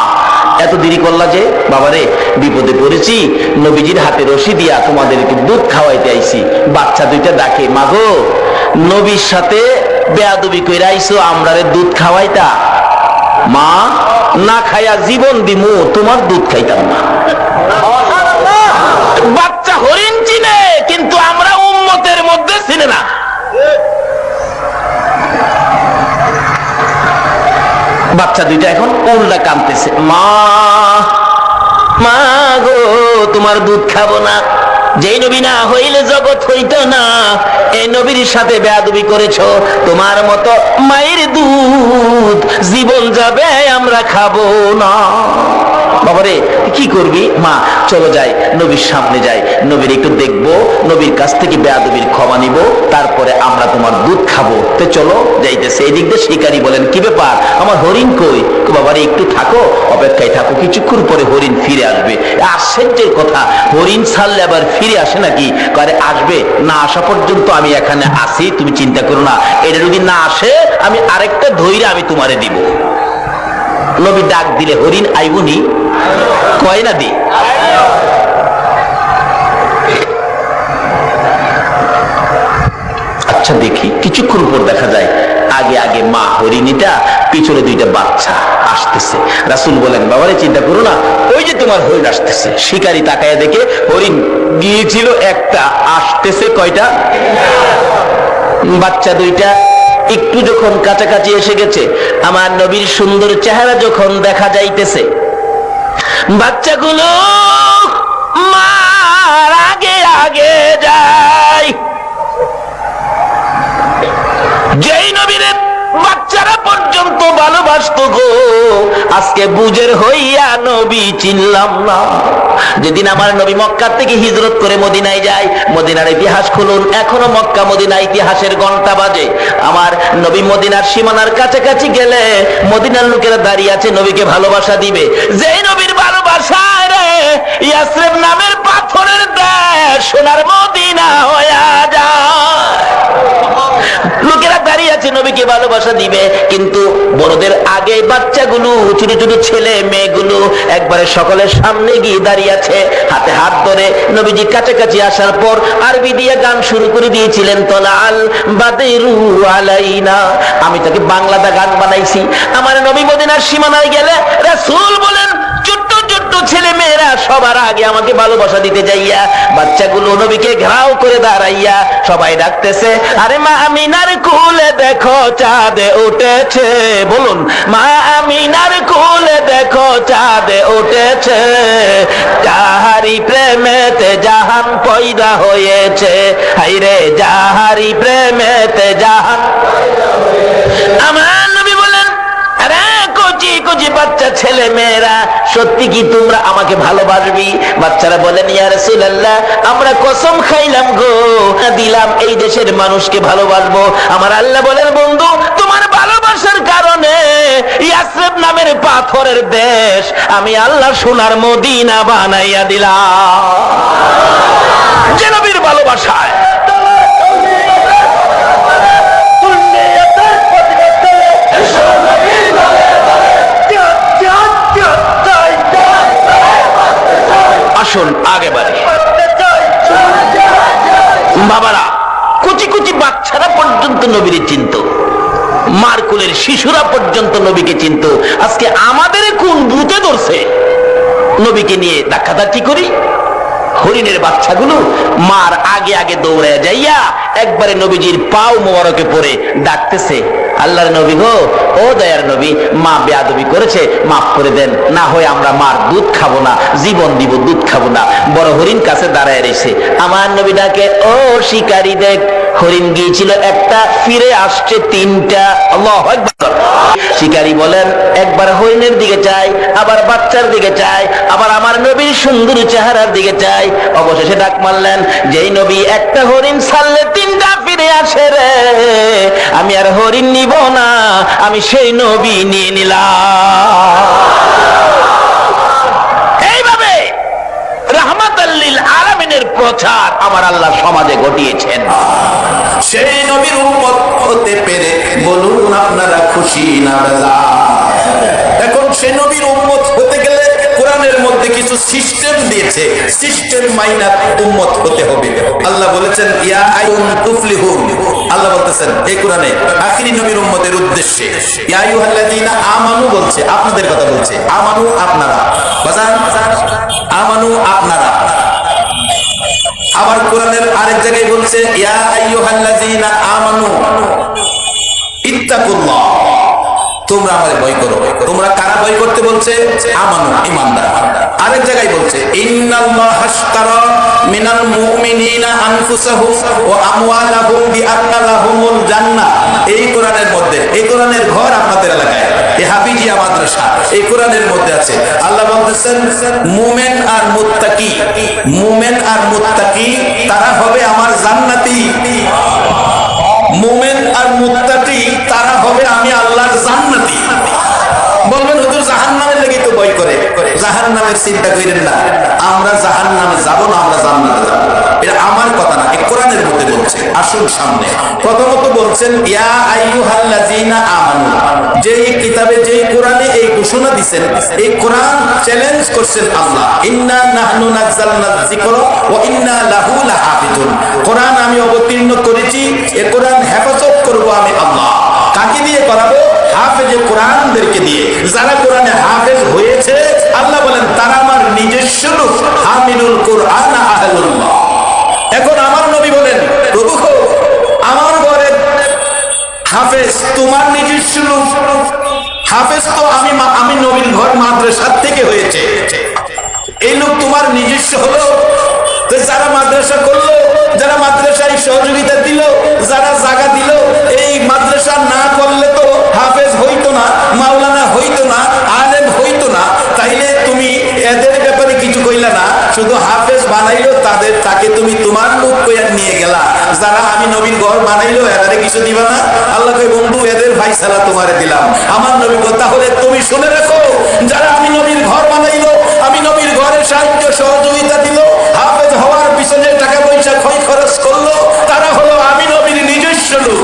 এত দেরি করলা যে? বাবারে বিপদে পড়েছি, নবীজির হাতে রশি দিয়া তোমাদেরকে দুধ খাওয়াইতে আইছি। বাচ্চা দুইটা ডাকে, মা গো নবীর সাথে বেয়াদবি কইরা আইছো, আমরারে দুধ খাওয়াইতা? মা না খাইয়া জীবন দিমু, তোমার দুধ খাইতাম না। বাচ্চা হরিণ চিনে, কিন্তু আমরা উম্মতের মধ্যে চিনে না। বাচ্চা দুইটা এখন উল্টা কাঁদতেছে, মা মা গো তোমার দুধ খাবো না। যেই নবী না হইলে জগৎ হইত না, এই নবীর সাথে বেয়াদবি করেছো, তোমার মতো মায়ের দুধ জীবন যাবে, আমরা খাবো না। বাবারে কি করবি? মা চলো যাই, নবীর সামনে যাই, নবীর একটু দেখবো, নবীর কাছ থেকে বেয়াদবির ক্ষমা নিব, তারপরে আমরা তোমার দুধ খাবো। তো চলো যাইতেছে। এই দিক দিয়ে শিকারী বলেন, কি ব্যাপার আমার হরিণ কই? বাবারে একটু থাকো, অপেক্ষায় থাকো, কিছুক্ষণ পরে হরিণ ফিরে আসবে। আশ্চর্যের কথা, হরিণ ছাড়লে আবার ফিরে আসে নাকি? কারে আসবে, না আসা পর্যন্ত আমি এখানে আসি, তুমি চিন্তা করো না। এটা যদি না আসে আমি আরেকটা ধৈর্য আমি তোমারে দিব। নবী ডাক দিলে হরিণ আইবুনি? কয় না দি। আচ্ছা দেখি, কিছুক্ষণ পর দেখা যায় আগে আগে মা হরিণীটা, পিছনে দুইটা বাচ্চা আসতেছে। রাসূল বলেন, বাবারে চিন্তা করো না, ওই যে তোমার হরিণ আসতেছে। শিকারী তাকায় দেখে হরিণ গিয়েছিল একটা, আসতেছে কয়টা? বাচ্চা দুইটা একটু যখন কাছাকাছি এসে গেছে, আমার নবীর সুন্দর চেহারা যখন দেখা যাইতেছে, বাচ্চাগুলো মার আগে আগে যায়। যেই নবীর বাচ্চারা পর্যন্ত ভালোবাসতো গো, আজকে বুঝের হইয়া নবী চিনলাম না। যেদিন আমার নবী মক্কা থেকে হিজরত করে মদিনায় যায়, মদিনার ইতিহাস খুলুন, এখনো মক্কা মদিনা ইতিহাসের ঘন্টা বাজে। আমার নবী মদিনার সীমানার কাছাকাছি গেলে মদিনার লোকেরা দাঁড়িয়ে আছে নবীকে ভালোবাসা দিবে। যেই নবীর ভালোবাসা রে ইয়াসরিব নামের পাথরের দেশ সোনার মদিনা হইয়া যায়। লোকেরা দাঁড়িয়ে আছে নবীকে ভালোবাসা দিবে, কিন্তু বড়দের আগে বাচ্চাগুলো, ছোট ছোট ছেলে মেয়েগুলো একবারে সকলের সামনে গিয়ে দাঁড়িয়ে আছে, হাতে হাত ধরে। নবীজি কাছাকাছি আসার পর আরবি দিয়ে গান শুরু করে দিয়েছিলেন, তলাল বাদরু আলাইনা। আমি তাকে বাংলাতে গান বানাইছি। আমার নবী মদিনার সীমানায় গেলে রাসূল বলেন, ছোট্ট ছোট্ট ছেলে মেয়েরা সবার আগে আমাকে ভালোবাসা দিতে যাইয়া বাচ্চাগুলো নবীকে ঘেরাও করে দাঁড়াইয়া সবাই ডাকতেছে, আরে মা আমিনার কুলে দেখো চাঁদ উঠেছে। বলুন, মা আমিনার কুলে দেখো চাঁদ উঠেছে, যাহারি প্রেমেতে জাহান পয়দা হয়েছে। হাইরে যাহারি প্রেমেতে জাহান। আমার নবী বলেন, আরে কচি কচি বাচ্চা ছেলে মেয়েরা, সত্যি কি তোমরা আমাকে ভালোবাসবি? বাচ্চারা বলেন, ইয়া রাসূলুল্লাহ, আমরা কসম খাইলাম গো, দিলাম এই দেশের মানুষকে ভালোবাসবো। আমার আল্লাহ বলেন, বন্ধু, তোমার ভালোবাসার কারণে ইয়াসরিব নামের পাথরের দেশ আমি আল্লাহ সোনার মদিনা বানাইয়া দিলাম। যে নবীর ভালোবাসায় আসুন আগে বাড়ি। বাবারা, কুচি কুচি বাচ্চারা পর্যন্ত নবীরে চিনত, মার কোলের শিশুরা পর্যন্ত নবীকে চিনত। আজকে আমাদের কোন ভূতে ধরছে নবীকে নিয়ে ধাক্কাধাক্কি করি? হরিণের বাচ্চাগুলো মার আগে আগে দৌড়ে যাইয়া একবারে নবীজির পাও মোবারকে পড়ে ডাকতেছে, আল্লাহর নবী গো, ও দয়ার নবী, মা বেয়াদবি করেছে, মাফ করে দেন, না হয় আমরা মার দুধ খাবো না, জীবন দিব, দুধ খাবো না। বড় হরিণ কাছে দাঁড়ায় রয়েছে। আমার নবী ডাকে, ও শিকারী দেখ, হরিণ গিয়েছিল একটা, ফিরে আসছে তিনটা। আল্লাহু আকবার। শিকারী বলেন, একবার হরিণের দিকে চাই, আবার বাচ্চার দিকে চাই, আবার আমার নবীর সুন্দর চেহারার দিকে চাই। অবশেষে ডাক মারলেন, যেই নবী একটা হরিণ ছাড়লে তিনটা ফিরে আসে রে, আমি আর হরিণ নিব না, আমি সেই নবী নিয়ে নিলাম। এইভাবে রাহমাতাল লিল আলামিনের প্রচার আমার আল্লাহ সমাজে ঘটিয়েছেন। সেই নবীর উম্মত হতে পেরে বলুন আপনারা খুশি না বেজার? এখন সেই নবীর উম্মত হতে গেলে কোরআনের মধ্যে কিছু সিস্টেম দিয়েছে, সিস্টেম মাইনা উম্মত হতে হবে। আল্লাহ বলেছেন, ইয়া আইয়ুন তুফলিহুন। আল্লাহ বলতেছেন এই কোরআনে আখিরি নবীর উম্মতের উদ্দেশ্যে, ইয়া আইয়ুহাল্লাযীনা আমানু বলছে, আপনাদের কথা বলছে, আমানু আপনারা, বাজান আমানু আপনারা। আবার কোরআনের আরেক জায়গায় বলছে, ইয়া আইয়ুহাল্লাযীনা আমানু ইত্তাকুল্লাহ, তোমরা আমারে ভয় করো। তোমরা কারা ভয় করতে বলছে? আমানু, ঈমানদার। আরেক জায়গায় বলছে, ইন্নাল্লাহা আশতারা মিনাল মুমিনিনা আনফুসাহুম ওয়া আমওয়ালাহুম বিআন্না লাহুমুল জান্নাহ। এই কোরআনের মধ্যে, এই কোরআনের ঘর আপনাদের এলাকায়, এই হাফিজিয়া মাদ্রাসা, এই কোরআনের মধ্যে আছে। আল্লাহ বলতেছেন, মুমিন আর মুত্তাকি, মুমিন আর মুত্তাকি তারা হবে আমার জান্নাতি। মুমিন আর মুত্তাকি তারা হবে আমি আল্লাহর জান্নাতি। বলবেন, হুজুর জাহান্নামের লাগি তো ভয় করে। জাহান্নামের চিন্তা করেন না, আমরা জাহান্নামে যাব না, আমরা জান্নাতে যাব। এটা আমার কথা না, এই কোরআনের মধ্যে বলছে। আসুন সামনে। প্রথমত বলছেন, ইয়া আইয়ুহাল্লাযীনা আমানু, যেই কিতাবে, যেই কোরআনে এই ঘোষণা দিবেন, এই কোরআন চ্যালেঞ্জ করছেন আল্লাহ, ইন্না নাহনু নাযালনা যিকরা ওয়া ইন্না লাহু লাহাফিজুন। কোরআন আমি অবতীর্ণ করেছি, এই কোরআন হেফাজত করব আমি আল্লাহ। কাকে দিয়ে করাবো? হাফেজে কোরআনদেরকে দিয়ে। যারা কোরআনে হাফেজ হয়েছে, আল্লাহ বলেন তারা আমার নিজস্ব লোক, হামিলুল কোরআন আহলুল্লাহ। এখন আমার নবী বলেন, প্রভু আমার ঘরে হাফেজ তোমার নিজস্ব লোক। হাফেজ তো আমি নবীর ঘর মাদ্রাসার থেকে হয়েছে, এই লোক তোমার নিজস্ব হলো। তো যারা মাদ্রাসা করলো, যারা মাদ্রাসায় সহযোগিতা দিল, যারা জায়গা দিল, এই মাদ্রাসা না করলে তো হাফেজ হইতো না, মাওলানা হইতো না, আলেম হইতো না। তাইলে তুমি এদের ব্যাপারে কিছু কইলা না, শুধু হাফেজ বানাইলো তাকে তুমি তোমার লোক কইয়া নিয়ে গেলা। যারা আমি নবীর ঘর বানাইলো এরারে কিছু দিবা না? আল্লাহ কই, বন্ধু এদের ফায়সালা তোমারে দিলাম। আমার নবী কথা হলে তুমি শুনে রাখো, যারা আমি নবীর ঘর বানাইলো, আমি নবীর ঘরের সাহায্য সহযোগিতা দিল, হাফেজ হওয়ার পিছনে টাকা পয়সা ক্ষয় খরচ করলো, তারা হলো আমি নবীর নিজস্ব লোক।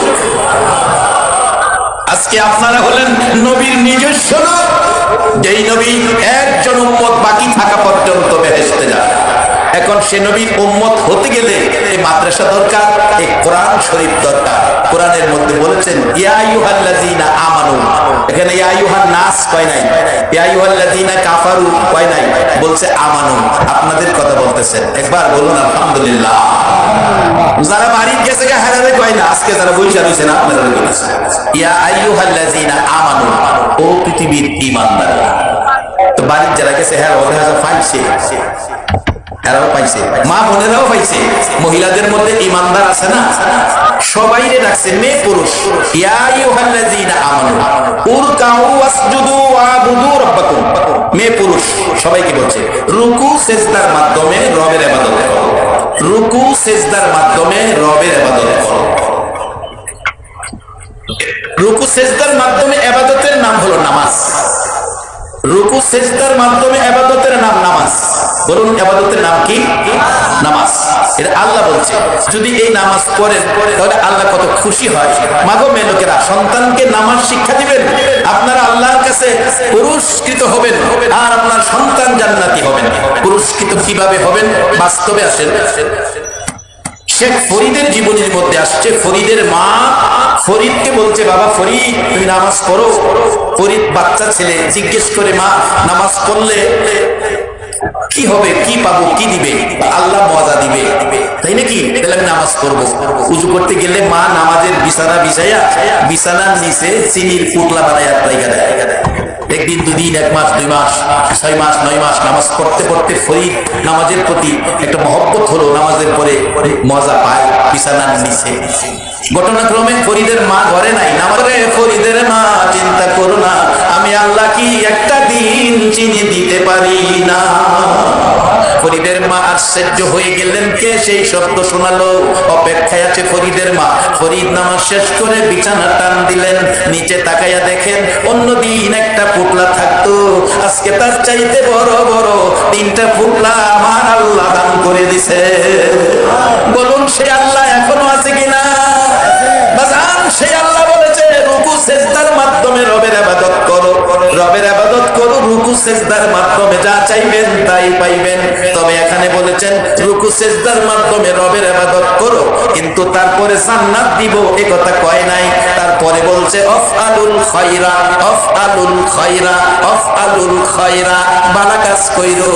আজকে আপনারা হলেন নবীর নিজস্ব লোক, যেই নবী একজন উম্মত বাকি থাকা পর্যন্ত বেহেশতে যান। এখন সে নবীর উম্মত হতে গেলে এই মাদ্রাসা দরকার, এই কোরআন শরীফ দরকার। কোরআনের মধ্যে বলেছেন ইয়া আইয়ুহাল্লাযীনা আমানু, এখানে ইয়া আইয়ুহান নাস কয় নাই, ইয়া আইয়ুহাল্লাযীনা কাফারু কয় নাই, বলছে আমানু। আপনাদের কথা বলতেছেন, একবার বলুন আলহামদুলিল্লাহ। যারা বাড়ি গেছে হারারে কয় না, আজকে যারা বইসা রইছেন আপনারা বলেছেন ইয়া আইয়ুহাল্লাযীনা আমানু, ও পৃথিবীর ঈমানদাররা। তো বাড়ির যারা গেছে হ্যাঁ ওদের হাজার পাইছে, এরাও পাইছে, মা বোনেরাও পাইছে। মহিলাদের মধ্যে ঈমানদার আছে না, সবাইরে ডাকছে, মেয়ে পুরুষ। ইয়া আইয়ুহাল্লাযীনা আমানু উরকাউ ওয়াসজুদু ওয়াবুদু রাব্বাকুম, মেয়ে পুরুষ সবাইকে বলছে রুকু সিজদার মাধ্যমে রবের ইবাদত করো, রুকু সিজদার মাধ্যমে রবের ইবাদত করো। রুকু সিজদার মাধ্যমে ইবাদতের নাম হলো নামাজ। রুকু সিজদার মাধ্যমে ইবাদতের নাম নামাজ। বলুন ইবাদতের নাম কি? নামাজ। এটা আল্লাহ বলছে, যদি এই নামাজ পড়েন তাহলে আল্লাহ কত খুশি হয়। মাগো মেয়ে লোকেরা, সন্তানকে নামাজ শিক্ষা দিবেন, আপনারা আল্লাহর কাছে পুরস্কৃত হবেন, আর আপনার সন্তান জান্নাতি হবেন। পুরস্কৃত কিভাবে হবেন? বাস্তবে আসেন। শেখ ফরিদের জীবনের মধ্যে আসছে, ফরিদের মা ফরিদকে বলছে বাবা ফরিদ তুমি নামাজ পড়ো। ফরিদ বাচ্চা ছেলে জিজ্ঞেস করে মা নামাজ পড়লে কি হবে, কি পাবো, কি দিবে? আল্লাহ মজা দিবে, তাই নাকি? তাহলে আমি নামাজ পড়বো। উজু করতে গেলে মা নামাজের বিছানা বিছাইয়া বিছানার নিচে চিনির পুটলা বানাইয়া রাইখা দেয়। একদিন, দুদিন, 1 মাস, 2 মাস, 6 মাস, 9 মাস নামাজ পড়তে পড়তে ফরিদ নামাজের প্রতি একটা মহব্বত হলো, নামাজের পরে মজা পায় বিছানার নিচে। ঘটনাক্রমে ফরিদের মা ঘরে নাই। নামাজে ফরিদের মা চিন্তা করো না, আমি আল্লাহ কি একটা দিন চিনি দিতে পারি না। ফরিদের মা আশ্চর্য হয়ে গেলেন, কে সেই শব্দ শোনালো? অপেক্ষায় আছে ফরিদের মা। ফরিদ নামাজ শেষ করে বিছানা টান দিলেন, নিচে তাকাইয়া দেখেন অন্যদিন একটা পুটলা থাকতো, আজকে তার চাইতে বড় বড় 3টা পুটলা আমার আল্লাহ দান করে দিছে। বলুন সে আল্লাহ এখনো আছে কিনা? বাজান, সেই আল্লাহ বলেছে রুকু সিজদার মাধ্যমে রবের ইবাদত করো, রবের ইবাদত করো, রুকু সিজদার মাধ্যমে যা চাইবেন তাই পাইবেন। তবে এখানে বলেছেন রুকু সিজদার মাধ্যমে রবের ইবাদত করো, কিন্তু তারপরে জান্নাত দিব এ কথা কয় নাই। তারপরে বলছে আফআলুল খায়রা, আফআলুল খায়রা, আফআলুল খায়রা, ভালো কাজ কইরো।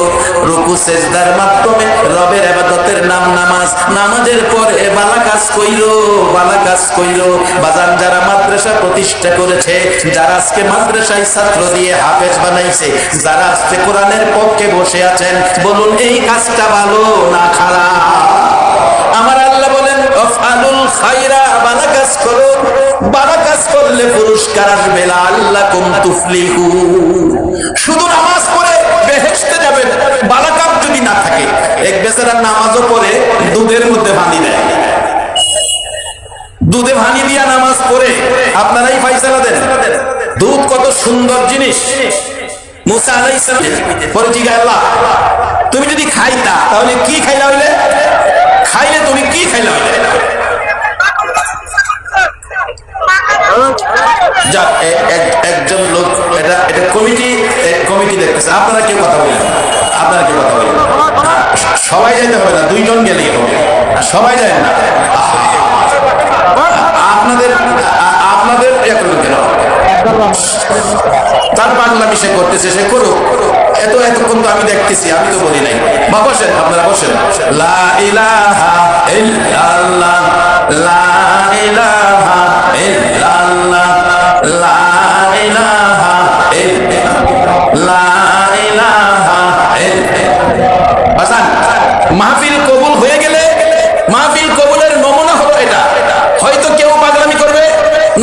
রুকু সিজদার মাধ্যমে রবের ইবাদতের নাম নামাজ, নামাজের পরে ভালো কাজ কইরো, ভালো কাজ কইরো। বাজান, যারা মাদ্রাসা প্রতিষ্ঠা করেছে, যারা আজকে মাদ্রাসায় ছাত্র দিয়ে হাফেজ বানাইছে, যারা আজকে কোরআনের পক্ষে বসে আছেন, বলুন এই কাজটা ভালো না খারাপ? আমার আল্লাহ বলেন আফআলুল খায়রা, ভালো কাজ করো, ভালো কাজ করলে পুরস্কার আসবে, লাআল্লাকুম তুফলিহুন। শুধু নামাজ পড়ে বেহেশতে যাবেন, ভালো কাজ যদি না থাকে। এক বেচারা নামাজও পড়ে দুধের মধ্যে পানি দেয়, দুধে পানি দিয়া নামাজ পড়ে। আপনারাই ফাইসালা দেন, দুধ কত সুন্দর জিনিস। মুসা আলাইহিস সালাম পরে জিজ্ঞাসা, আল্লাহ তুমি যদি খাইতা তাহলে কি খাইলা হইলে? খাইলে তুমি কি খাইলা হইলে? একজন লোক, এটা কমিটি দেখতেছে, আপনারা কেউ কথা বলেন, আপনারা কেউ কথা বলেন। সবাই যাইতে হবে না, 2 জন গেলেই হবে, সবাই যায় না। আপনাদের কেন তার পাগলামি সে করতেছে, সে করুক। এতক্ষণ তো আমি দেখতেছি, আমি তো বলি নাই। বা বসেন, আপনারা বসেন। লা ইলাহা ইল্লাল্লাহ, লা ইলাহা ইল্লাল্লাহ, লা ইলাহা ইল্লাল্লাহ, লা ইলাহা ইল্লাল্লাহ। বাজান, মাহফিল কবুল হয়ে গেলে মাহফিল কবুলের নমুনা হলো এটা। হয়তো কেউ পাগলামি করবে,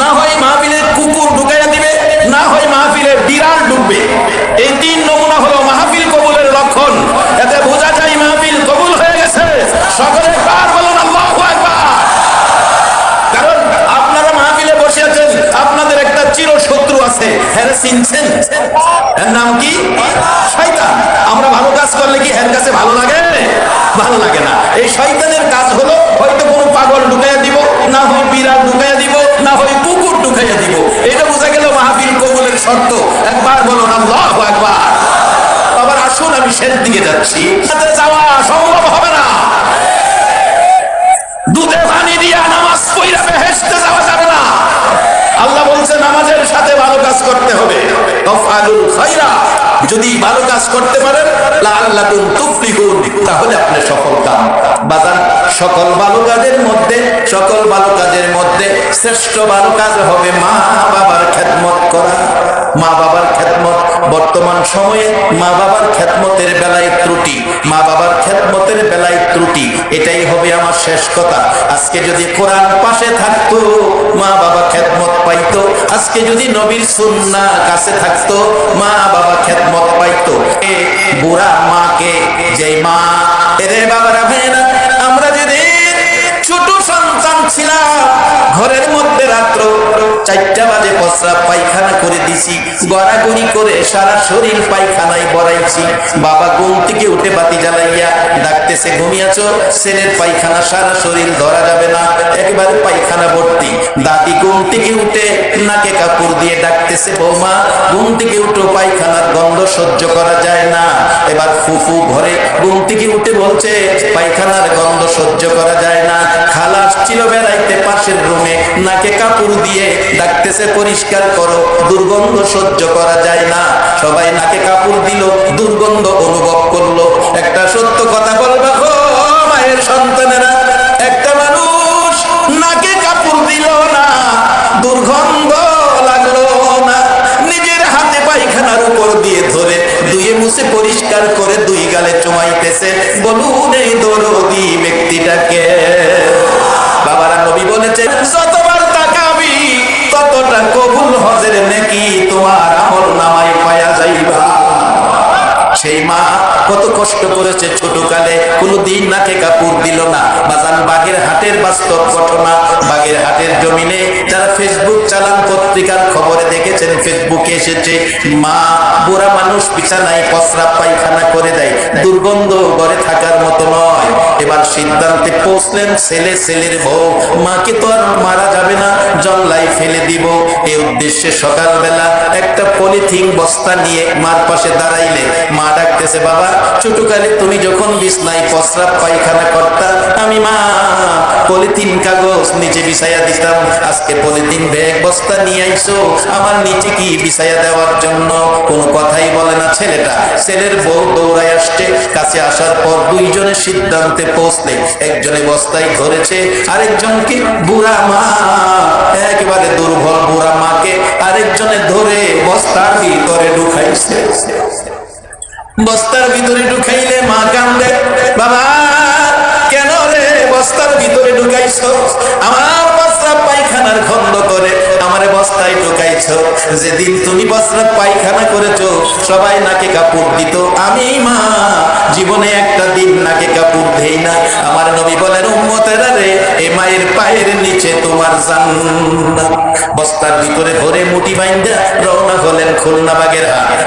না হয় মাহফিলে কুকুর ঢুকাইয়া দিবে, না হয় মাহফিলে বিড়াল ঢুকবে। এই 3 নমুনা হলো মাহফিল কবুলের লক্ষণ। এতে বোঝা যায় মাহফিল কবুল হয়ে গেছে। সকলে একবার বলুন আল্লাহু আকবার। কারণ আপনারা মাহফিলে বসে আছেন, আপনাদের একটা চিরশত্রু আছে, হ্যাঁ চিনছেন? এর নাম কি? শয়তান। আমরা ভালো কাজ করলে কি এর কাছে ভালো লাগে? ভালো লাগে না। এই শয়তানের কাজ হলো হয়তো কোনো পাগল ঢুকাইয়া দিব, না হয় বিড়াল ঢুকাইয়া দিব, না হয় কুকুর ঢুকাইয়া দিব। এটা বোঝা গেল মাহফিল কবুলের শর্ত। একবার বলুন আল্লাহু আকবার। আবার আসুন আমি শেষ দিকে যাচ্ছি, তাতে যাওয়া সম্ভব হবে না। দুধে পানি দিয়া নামাজ পড়া বেহেশতে যাওয়া যাবে না। আল্লাহ বলছে নামাজের সাথে ভালো কাজ করতে হবে। তাফআলুল খায়রা, যদি ভালো কাজ করতে পারেন লাআল্লাকুম তুফলিহুন, তাহলে আপনি সফল কাম। বাজান, সকল ভালো কাজের মধ্যে শ্রেষ্ঠ ভালো কাজ হবে মা বাবার খেদমত করা। মা বাবার খেদমত, বর্তমান সময়ে মা বাবার খেদমতের বেলায় ত্রুটি, এটাই হবে আমার শেষ কথা। আজকে যদি কোরআন পাশে থাকতো মা বাবা খেদমত পাইতো, আজকে যদি নবীর সুন্নাহ কাছে থাকতো মা বাবা খেদমত পাইতো। এ বুড়া মাকে, যে মা, এরে বাবারা ভাইরা, আমরা যদি ছোট সন্তান ছিলাম, ঘরের মধ্যে রাত্র 4টা বাজে প্রস্রাব পায়খানা করে দিছি, গড়াগড়ি করে সারা শরীর পায়খানায় বড়াইছি। বাবা ঘুম থেকে উঠে বাতি জ্বালাইয়া ডাকতেছে, ঘুমিয়াছো? ছেলের পায়খানা সারা শরীর ধরা যাবে না, একবারে পায়খানা ভর্তি। দাদি ঘুম থেকে উঠে নাকে কাপড় দিয়ে ডাকতেছে, বৌমা ঘুম থেকে উঠো, পায়খানার গন্ধ সহ্য করা যায় না। এবার ফুফু ঘরে ঘুম থেকে উঠে বলছে, পায়খানার গন্ধ সহ্য করা যায় না। খালা আসছিল বেড়াইতে পাশের রুমে, নাকে কাপড় দিয়ে ডাকতেছে, পরিষ্কার করো, দুর্গন্ধ সহ্য করা যায় না। সবাই নাকে কাপড় দিল, দুর্গন্ধ অনুভব করলো। একটা সত্য কথা বলবা গো মায়ের সন্তানেরা, একটা মানুষ নাকে কাপড় দিল না, দুর্গন্ধ লাগলো না, নিজের হাতে পায়খানার উপর দিয়ে ধরে ধুয়ে মুছে পরিষ্কার করে 2 গালে চুমাইতেছে। বলুন এই দরদি ব্যক্তিটাকে? বাবারা, নবী বলেছে, যতবার তাকাবি ততটা কবুল হজের নেকি তোমার আমল নামায় পায়া যাইবা। সেই মা কত কষ্ট করেছে ছোটকালে, কোনোদিন নাকে কাপড় দিল না। বাজান, বাগেরহাটের বাস্তব ঘটনা। বাগেরহাটের জমিনে যারা ফেসবুক চালান, পত্রিকার খবরে দেখেছেন, ফেসবুকে এসেছে, মা বুড়া মানুষ বিছানায় প্রস্রাব পায়খানা করে দেয়, দুর্গন্ধ ঘরে থাকার মতো নয়। এবার সিদ্ধান্তে পৌঁছলেন ছেলের বউ, মাকে তো আর মারা যাবে না, জল্লায় ফেলে দিব। এই উদ্দেশ্যে সকালবেলা একটা পলিথিন বস্তা নিয়ে মার পাশে দাঁড়াইলে মা ডাকতেছে, বাবা ছোটকালে তুমি যখন বিছনায় প্রস্রাব পায়খানা করতা, আমি মা পলিথিন কাগজ নিচে বিছাইয়া দিতাম, আজকে পলিথিন ব্যাগ বস্তা নিয়ে আইছো আমার নিচে কি বিছাইয়া দেওয়ার জন্য? কোনো কথাই বলে না ছেলেটা। ছেলের বউ দৌড়ায় আসছে, কাছে আসার পর দুইজনের সিদ্ধান্তে পৌঁছলে, একজনে বস্তায় ধরেছে, আরেকজনকে বুড়া মা, একেবারে দুর্বল বুড়া মাকে আরেকজনে ধরে বস্তার ভিতরে ঢুকাইছে। বস্তার ভিতরে ঢুকাইলে মা কান্দে, বাবা কেন রে বস্তার ভিতরে ঢুকাইছো? আমার প্রস্রাব পায়খানার গন্ধ করে আমারে বস্তায় ঢুকাইছো। যেদিন তুমি প্রস্রাব পায়খানা করেছো সবাই নাকে কাপড় দিত, আমি মা জীবনে একটা দিন নাকে কাপড় দেই না। আমার নবী বলেন, উম্মতেরা রে, এ মায়ের পায়ের নিচে তোমার জান্নাত। বস্তার ভিতরে ভরে মুঠি বাইন্ধা রওনা হলেন খুলনা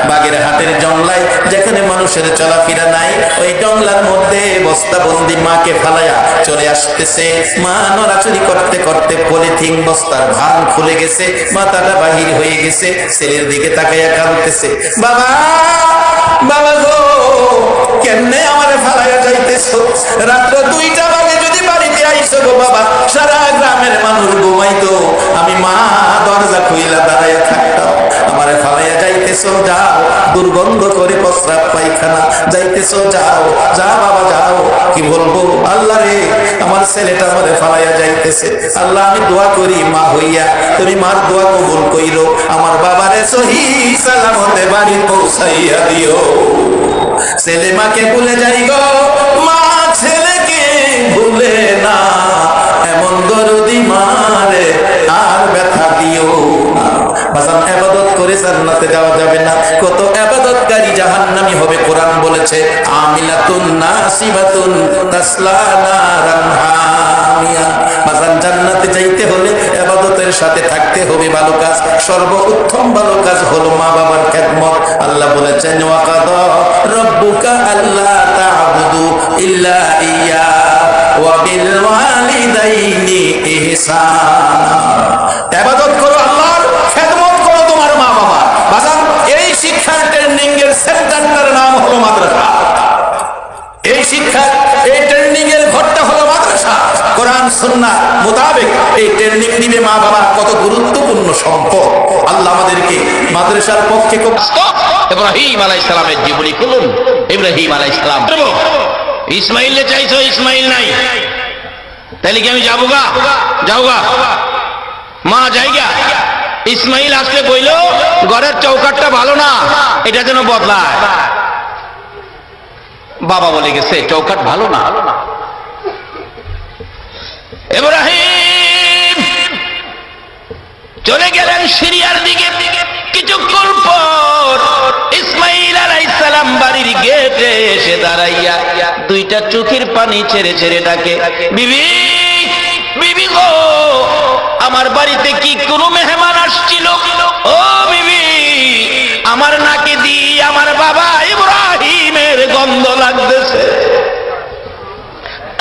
বাগেরহাটের জংলায়, যেখানে মানুষের চলাফেরা নাই, ওই জংলার মধ্যে বস্তাবন্দি মাকে ফালায়া চলে আসতেছে। মা নড়াচড়ি করতে করতে পলিথিন বস্তার ভান খুলে গেছে, মাথাটা বাহির হয়ে গেছে, ছেলের দিকে তাকাইয়া কাঁদতেছে, বাবা বাবা গো কেমনে আমারে ফালাইয়া যাইতেছো? রাত্র 2টা বাজে যদি বাড়িতে আইসো গো বাবা, সারা গ্রামের মানুষ ঘুমাইতো, আমি মা দরজা খুইলা দাঁড়াইয়া থাকতাম, আমারে ফালাইয়া যাইতেছো, যাও, দুর্গন্ধ করে প্রস্রাব পায়খানা, যাইতেছো, যাও, যা বাবা যাও। কি বলবো, আল্লাহ রে আমার ছেলেটা আমারে ফালাইয়া যাইতেছে, আল্লাহ আমি দোয়া করি মা হইয়া তুমি মার দোয়া কবুল কইরো, আমার বাবারে সহি সালামতে বাড়ি পৌঁছাইয়া দিও। ছেলে মাকে ভুলে যাই গো, মা ছেলেকে ভুলে না, এমন দরদি মারে আর ব্যথা দিও না। বাজান, ইবাদত করে জান্নাতে যাওয়া যাবে না, কত ইবাদতকারী জাহান্নামী হবে। কোরআন বলেছে, আমিলাতুন নাসিবাতুন তাসলা নারান হামিয়া। বাজান, জান্নাতে যাইতে হলে ইবাদতের সাথে থাকতে হবে ভালো কাজ। সর্বোত্তম ভালো কাজ হলো মা বাবার খেদমত। আল্লাহ বলেছেন, ওয়া কাদা রাব্বুকা আল্লা তা'বুদু ইল্লা ইয়্যা ওয়া বিল ওয়ালিদাইনি ইহসানা। ইবাদত করো আল্লাহর, খেদমত করো তোমার মা বাবা। বাজান, এই শিক্ষার ট্রেনিং এর সেন্টারটার নাম হলো মাদ্রাসা। এই শিক্ষা, এই ট্রেনিং এর ঘরটা হলো মাদ্রাসা। কোরআন সুন্নাহ মোতাবেক এই ট্রেনিং দিবে মা বাবা, কত গুরুত্বপূর্ণ সম্পদ। আল্লাহ আমাদেরকে মাদ্রাসার পক্ষে খুব। ইব্রাহিম আলাইহিস সালামের জীবনী খুলুন। ইব্রাহিম আলাইহিস সালাম, ইসমাইলকে চাইছো, ইসমাইল নাই, তাহলে কি আমি যাবো গা মা জায়গা। ইসমাইল আসলে বইল ঘরের চৌকাটটা ভালো না, এটা যেন বদলায়। বাবা বলে গেছে চৌকাট ভালো না। ইব্রাহিম চলে গেলেন সিরিয়ার দিকে। কিছুক্ষণ পর ইসমাইল আলাইহিস সালাম বাড়ির গেটে এসে দাঁড়াইয়া দুইটা চোখের পানি ছেড়ে ছেড়ে ডাকে, বিবি, বিবি গো, আমার বাড়িতে কি কোনো মেহমান আসছিল? ও বিবি, আমার নাকে দিয়ে আমার বাবা ইব্রাহিমের গন্ধ লাগতেছে।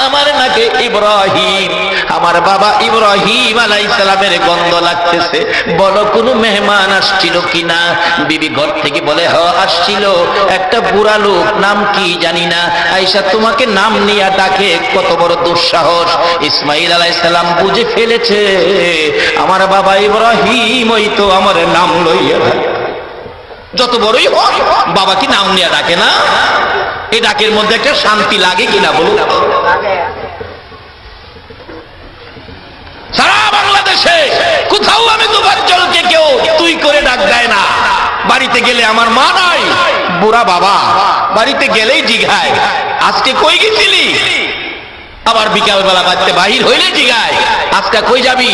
আমার নাকে ইব্রাহিম, আমার বাবা ইব্রাহিম আলাইহিস সালামের গন্ধ লাগতেছে। বলো কোনো মেহমান আসছিল কিনা? বিবি ঘর থেকে বলে, হ আসছিল, একটা বুড়া লোক, নাম কি জানি না, আয়েশা তোমাকে নাম নিয়ে ডাকে। কত বড় দুঃসাহস! ইসমাইল আলাইহিস সালাম বুঝে ফেলেছে আমার বাবা ইব্রাহিম ওই তো আমার নাম লইয়া ডাকে। যত বড়ই হোক বাবা কি নাম নিয়ে ডাকে না? এই ডাকের মধ্যে একটা শান্তি লাগে কিনা বলুন? সারা বাংলাদেশে কোথাও আমি দুবাজ্জলকে কেউ তুই করে ডাক দেয় না। বাড়িতে গেলে আমার মা নাই, বুড়া বাবা, বাড়িতে গেলেই জিগায় আজকে কই গেছিলি? আবার বিকাল বেলা বাড়িতে বাহির হইলে জিগায় আজকে কই যাবি?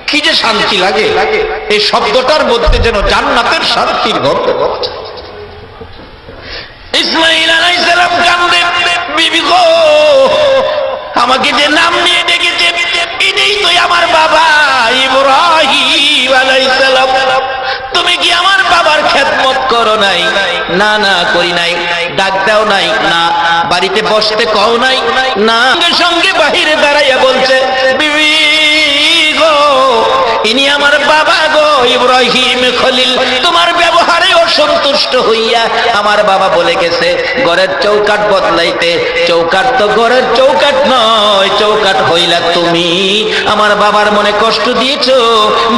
কি যে শান্তি লাগে! এই শব্দটার মধ্যে যেন জান্নাতের শান্তির গন্ধ। ইসমাইল আলাইহিস সালাম কান্দে, বিবি গো, আমাকে যে নাম নিয়ে ডেকেছে এটাই তো আমার বাবা ইব্রাহিম আলাইহিস সালাম। তুমি কি আমার বাবার খেদমত করো নাই? না, না করি নাই। ডাক দাও নাই? না। বাড়িতে বসতে কও নাই? না। সঙ্গে সঙ্গে বাহিরে দাঁড়াইয়া বলছে, বিবি গো, ইনি আমার বাবা গো, ইব্রাহিম খলিল। তোমার ব্যবহারে অসন্তুষ্ট হইয়া আমার বাবা বলে গেছে ঘরের চৌকাট বদলাইতে। চৌকাট তো ঘরের চৌকাট নয়, চৌকাট হইলা তুমি। আমার বাবার মনে কষ্ট দিয়েছো।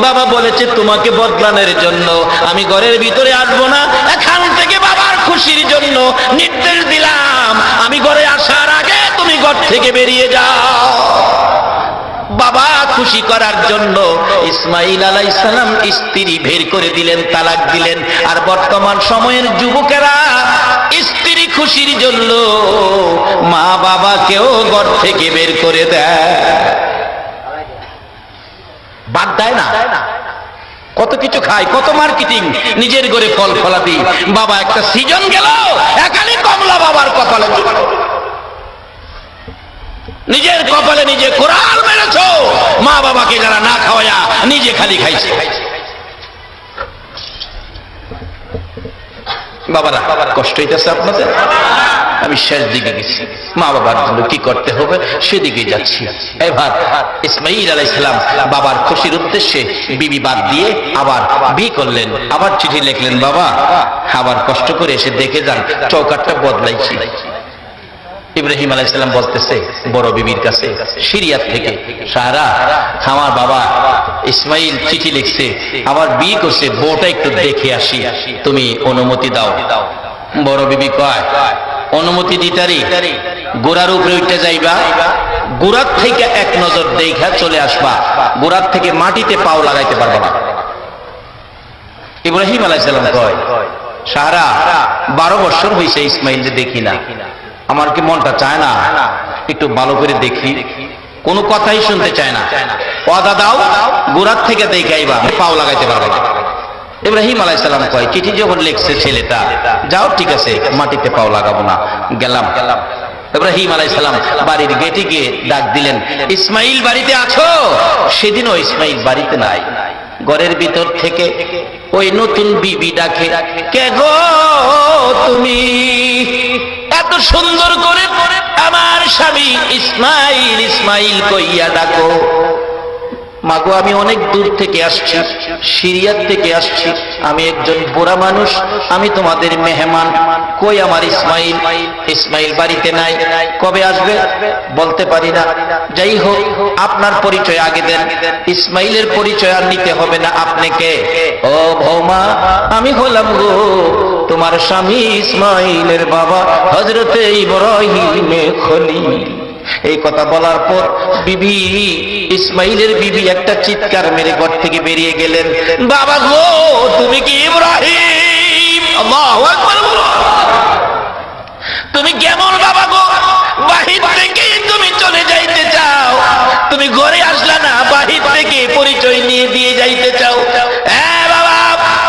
বাবা বলেছে তোমাকে বদলানোর জন্য। আমি ঘরের ভিতরে আসবো না। এখান থেকে বাবার খুশির জন্য নির্দেশ দিলাম, আমি ঘরে আসার আগে তুমি ঘর থেকে বেরিয়ে যাও। বাবা খুশি করার জন্য ইসমাইল আলাইহিস সালাম স্ত্রী বের করে দিলেন, তালাক দিলেন। আর বর্তমান সময়ের যুবকেরা স্ত্রী খুশির জন্য মা বাবাকেও ঘর থেকে বের করে দেয়, বাদ দেয় না। কত কিছু খায়, কত মার্কেটিং, নিজের ঘরে ফল ফলাদি। বাবা একটা সিজন গেল, একালি কমলা বাবার কপালে, নিজের কপালে নিজে কোরাল মেরেছো। মা বাবাকে যারা না খাওয়ায়া নিজে খালি খাইছে। বাবারা কষ্ট হইতেছে আপনাদের? আমি শেষ দিকে গেছি, মা বাবার জন্য কি করতে হবে সেদিকে যাচ্ছি। এবার ইসমাইল আলাইহিস সালাম বাবার খুশির উদ্দেশ্যে বিবি বাদ দিয়ে আবার বিয়ে করলেন। আবার চিঠি লিখলেন, বাবা আবার কষ্ট করে এসে দেখে যান চৌকাটটা বদলাইছি। ইব্রাহিম আলাইহিস সালাম বলতেছে বড় বিবির কাছে সিরিয়া থেকে, সাহারা, আমার বাবা ইসমাইল চিঠি লিখছে, আবার বিয়ে করছে, বউটা একটু দেখে আসি, তুমি অনুমতি দাও। বড় বিবি কয়, অনুমতি দিতারি, গোড়ার উপরে উঠে যাইবা, গোড়ার থেকে এক নজর দেখা চলে আসবা, গোড়ার থেকে মাটিতে পাও লাগাইতে পারবা না। ইব্রাহিম আলাইহিস সালাম কয়, সাহারা 12 বছর হয়েছে ইসমাইল যে দেখি না, আমার কি মনটা চায় না একটু ভালো করে দেখি? কোনো কথাই শুনতে চায় না। ওয়াদা দাও, গোড়ার থেকে দেখে আইবা, পাও লাগাইতে পারবে না। ইব্রাহিম আলাইহিস সালাম কয়, চিঠি যখন লিখছে ছেলেটা, যাও ঠিক আছে, মাটিতে পাও লাগাবো না, গেলাম। ইব্রাহিম আলাইহিস সালাম বাড়ির গেটে গিয়ে ডাক দিলেন, ইসমাইল বাড়িতে আছো? সেদিনও ইসমাইল বাড়িতে নাই। ঘরের ভিতর থেকে ওই নতুন বিবি ডাকে, কে গো তুমি? এত সুন্দর করে আমার স্বামী ইসমাইল ইসমাইল কইয়া ডাকো। মাগো আমি অনেক দূর থেকে আসছি, সিরিয়ার থেকে আসছি, আমি একজন বুড়া মানুষ, আমি তোমাদের মেহমান। কই আমার ইসমাইল? ইসমাইল বাড়িতে নাই। কবে আসবে বলতে পারি না। যাই হোক, আপনার পরিচয় আগে দেন। ইসমাইলের পরিচয় আর নিতে হবে না। আপনি কে? ও বৌমা, আমি হলাম গো তোমার স্বামী ইসমাইলের বাবা হযরতে ইব্রাহিম খলিল। এই কথা বলার পর বিবি ইসমাইলের বিবি একটা চিৎকার মেরে ঘর থেকে বেরিয়ে গেলেন। বাবা গো, তুমি কি ইব্রাহিম? আল্লাহু আকবার বলো। তুমি কেমন বাবা গো? বাহির থেকে তুমি চলে যাইতে চাও, তুমি ঘরে আসলা না, বাহির থেকে পরিচয় নিয়ে দিয়ে যাইতে চাও। হ্যাঁ বাবা,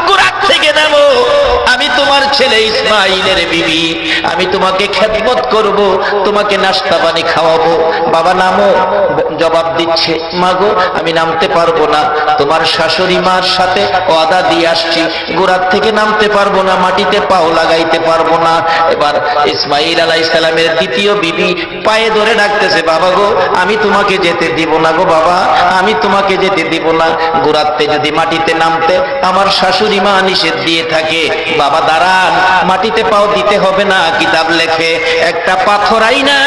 গোড়ার থেকে নামো, আমি তোমার ছেলে ইসমাইলের বিবি, আমি তোমাকে খেদমত করব, তোমাকে নাস্তা পানি খাওয়াবো। বাবা নামো। জবাব দিচ্ছে, মাগো আমি নামতে পারবো না, তোমার শাশুড়ি মার সাথে ওয়াদা দিয়ে আসছি, গোড়ার থেকে নামতে পারবো না, মাটিতে পাও লাগাইতে পারবো না। এবার ইসমাইল আলাইহিস সালামের দ্বিতীয় বিবি পায়ে ধরে ডাকতেছে, বাবা গো আমি তোমাকে যেতে দিব না গো বাবা, আমি তোমাকে যেতে দিব না। গোড়াতে যদি মাটিতে নামতে আমার শাশুড়ি মা নিষেধ দিয়ে থাকে। বাবা দাঁড়ান, মাটিতে পাও দিতে হবে না, কিতাব লেখে একটা পাথর আইনা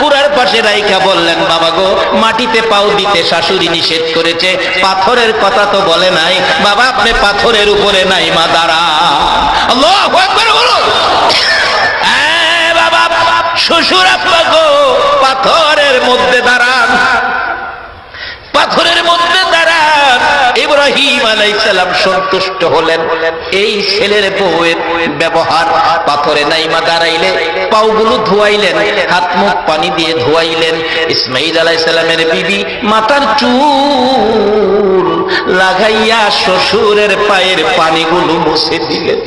গোড়ার পাশে রাইখা বললেন, বাবা গো মাটিতে পাও দিতে শাশুড়ি নিষেধ করেছে, পাথরের কথা তো বলে নাই। বাবা আপনি পাথরের উপরে নাই, মা দাঁড়ান। আল্লাহু আকবার বলুন। হ্যাঁ বাবা, শ্বশুর আব্বা গো পাথরের মধ্যে দাঁড়ান, পাথরের মধ্যে দাঁড়ান। ইব্রাহিম আলাইহিস সালাম সন্তুষ্ট হলেন। এই ছেলের বউয়ের ব্যবহার, পাথরে নাইমা দাঁড়াইলে পাওগুলো ধোয়াইলেন, হাত মুখ পানি দিয়ে ধোয়াইলেন। ইসমাইল আলাইহিস সালামের বিবি মাথার চুল লাগাইয়া শ্বশুরের পায়ের পানিগুলো মুছে দিলেন।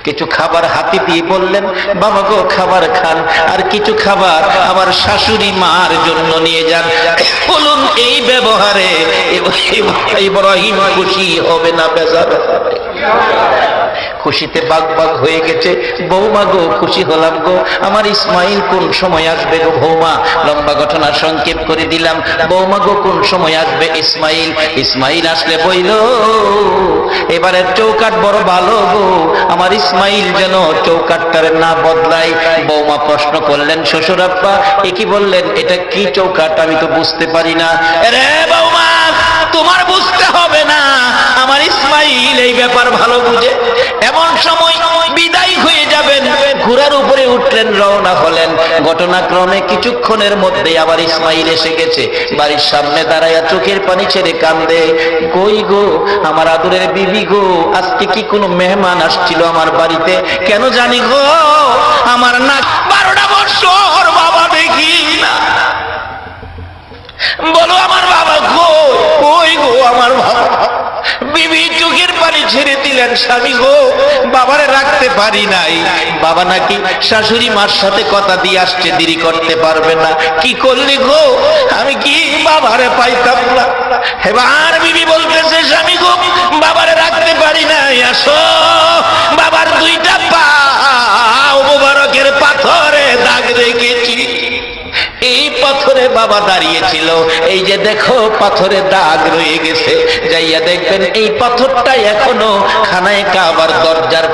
কিছু খাবার হাতে দিয়ে বললেন, বাবা গো খাবার খান, আর কিছু খাবার আমার শাশুড়ি মার জন্য নিয়ে যান। বলুন এই ব্যবহারে ইব্রাহিম খুশি হবে না বেজার? খুশিতে বাগ বাগ হয়ে গেছে। বৌমা গো খুশি হলাম গো, আমার ইসমাইল কোন সময় আসবে গো বৌমা? লম্বা ঘটনা সংক্ষেপ করে দিলাম। বৌমা গো কোন সময় আসবে ইসমাইল? ইসমাইল আসলে বইল, এবারের চৌকাট বড় ভালো গো, আমার ইসমাইল যেন চৌকাটটার না বদলায়। বৌমা প্রশ্ন করলেন, শ্বশুর আব্বা এ কি বললেন? এটা কি চৌকাট? আমি তো বুঝতে পারি না। রে বৌমা, তোমার বুঝতে হবে না, আমার ইসমাইল এই ব্যাপার ভালো বুঝে। এমন সময় বিদায় হয়ে যাবেন, ঘোড়ার উপরে উঠলেন, রওনা হলেন। ঘটনাক্রমে কিছুক্ষণের মধ্যে আবার ইসমাইল এসে গেছে। বাড়ির সামনে দাঁড়াইয়া চোখের পানি ছেড়ে কান্দে, কই গো আমার আদরের বিবি গো, আজকে কি কোনো মেহমান আসছিল আমার বাড়িতে? কেন জানি গো আমার না 12টা বছর বাবা দেখি না। বলো আমার বাবা কই গো আমার বাবা? বিবি চোখের পানি ছেড়ে দিলেন, স্বামী গো বাবারে রাখতে পারি নাই। বাবা নাকি শাশুড়ি মার সাথে কথা দিয়ে আসছে, দেরি করতে পারবে না। কি করলি গো? আমি কি বাবারে পাইতাম না? এবার বিবি বলতেছে, স্বামী গো বাবারে রাখতে পারি নাই, আসো। বাবার 2টা পা মোবারকের পাথরে দাগ রেখেছি, এই পাথরে বাবা দাঁড়িয়েছিল, এই যে দেখো পাথরে দাগ রয়ে গেছে। যাইয়া দেখবেন এই পাথরটা এখনো খানায়ে কাবার দরজার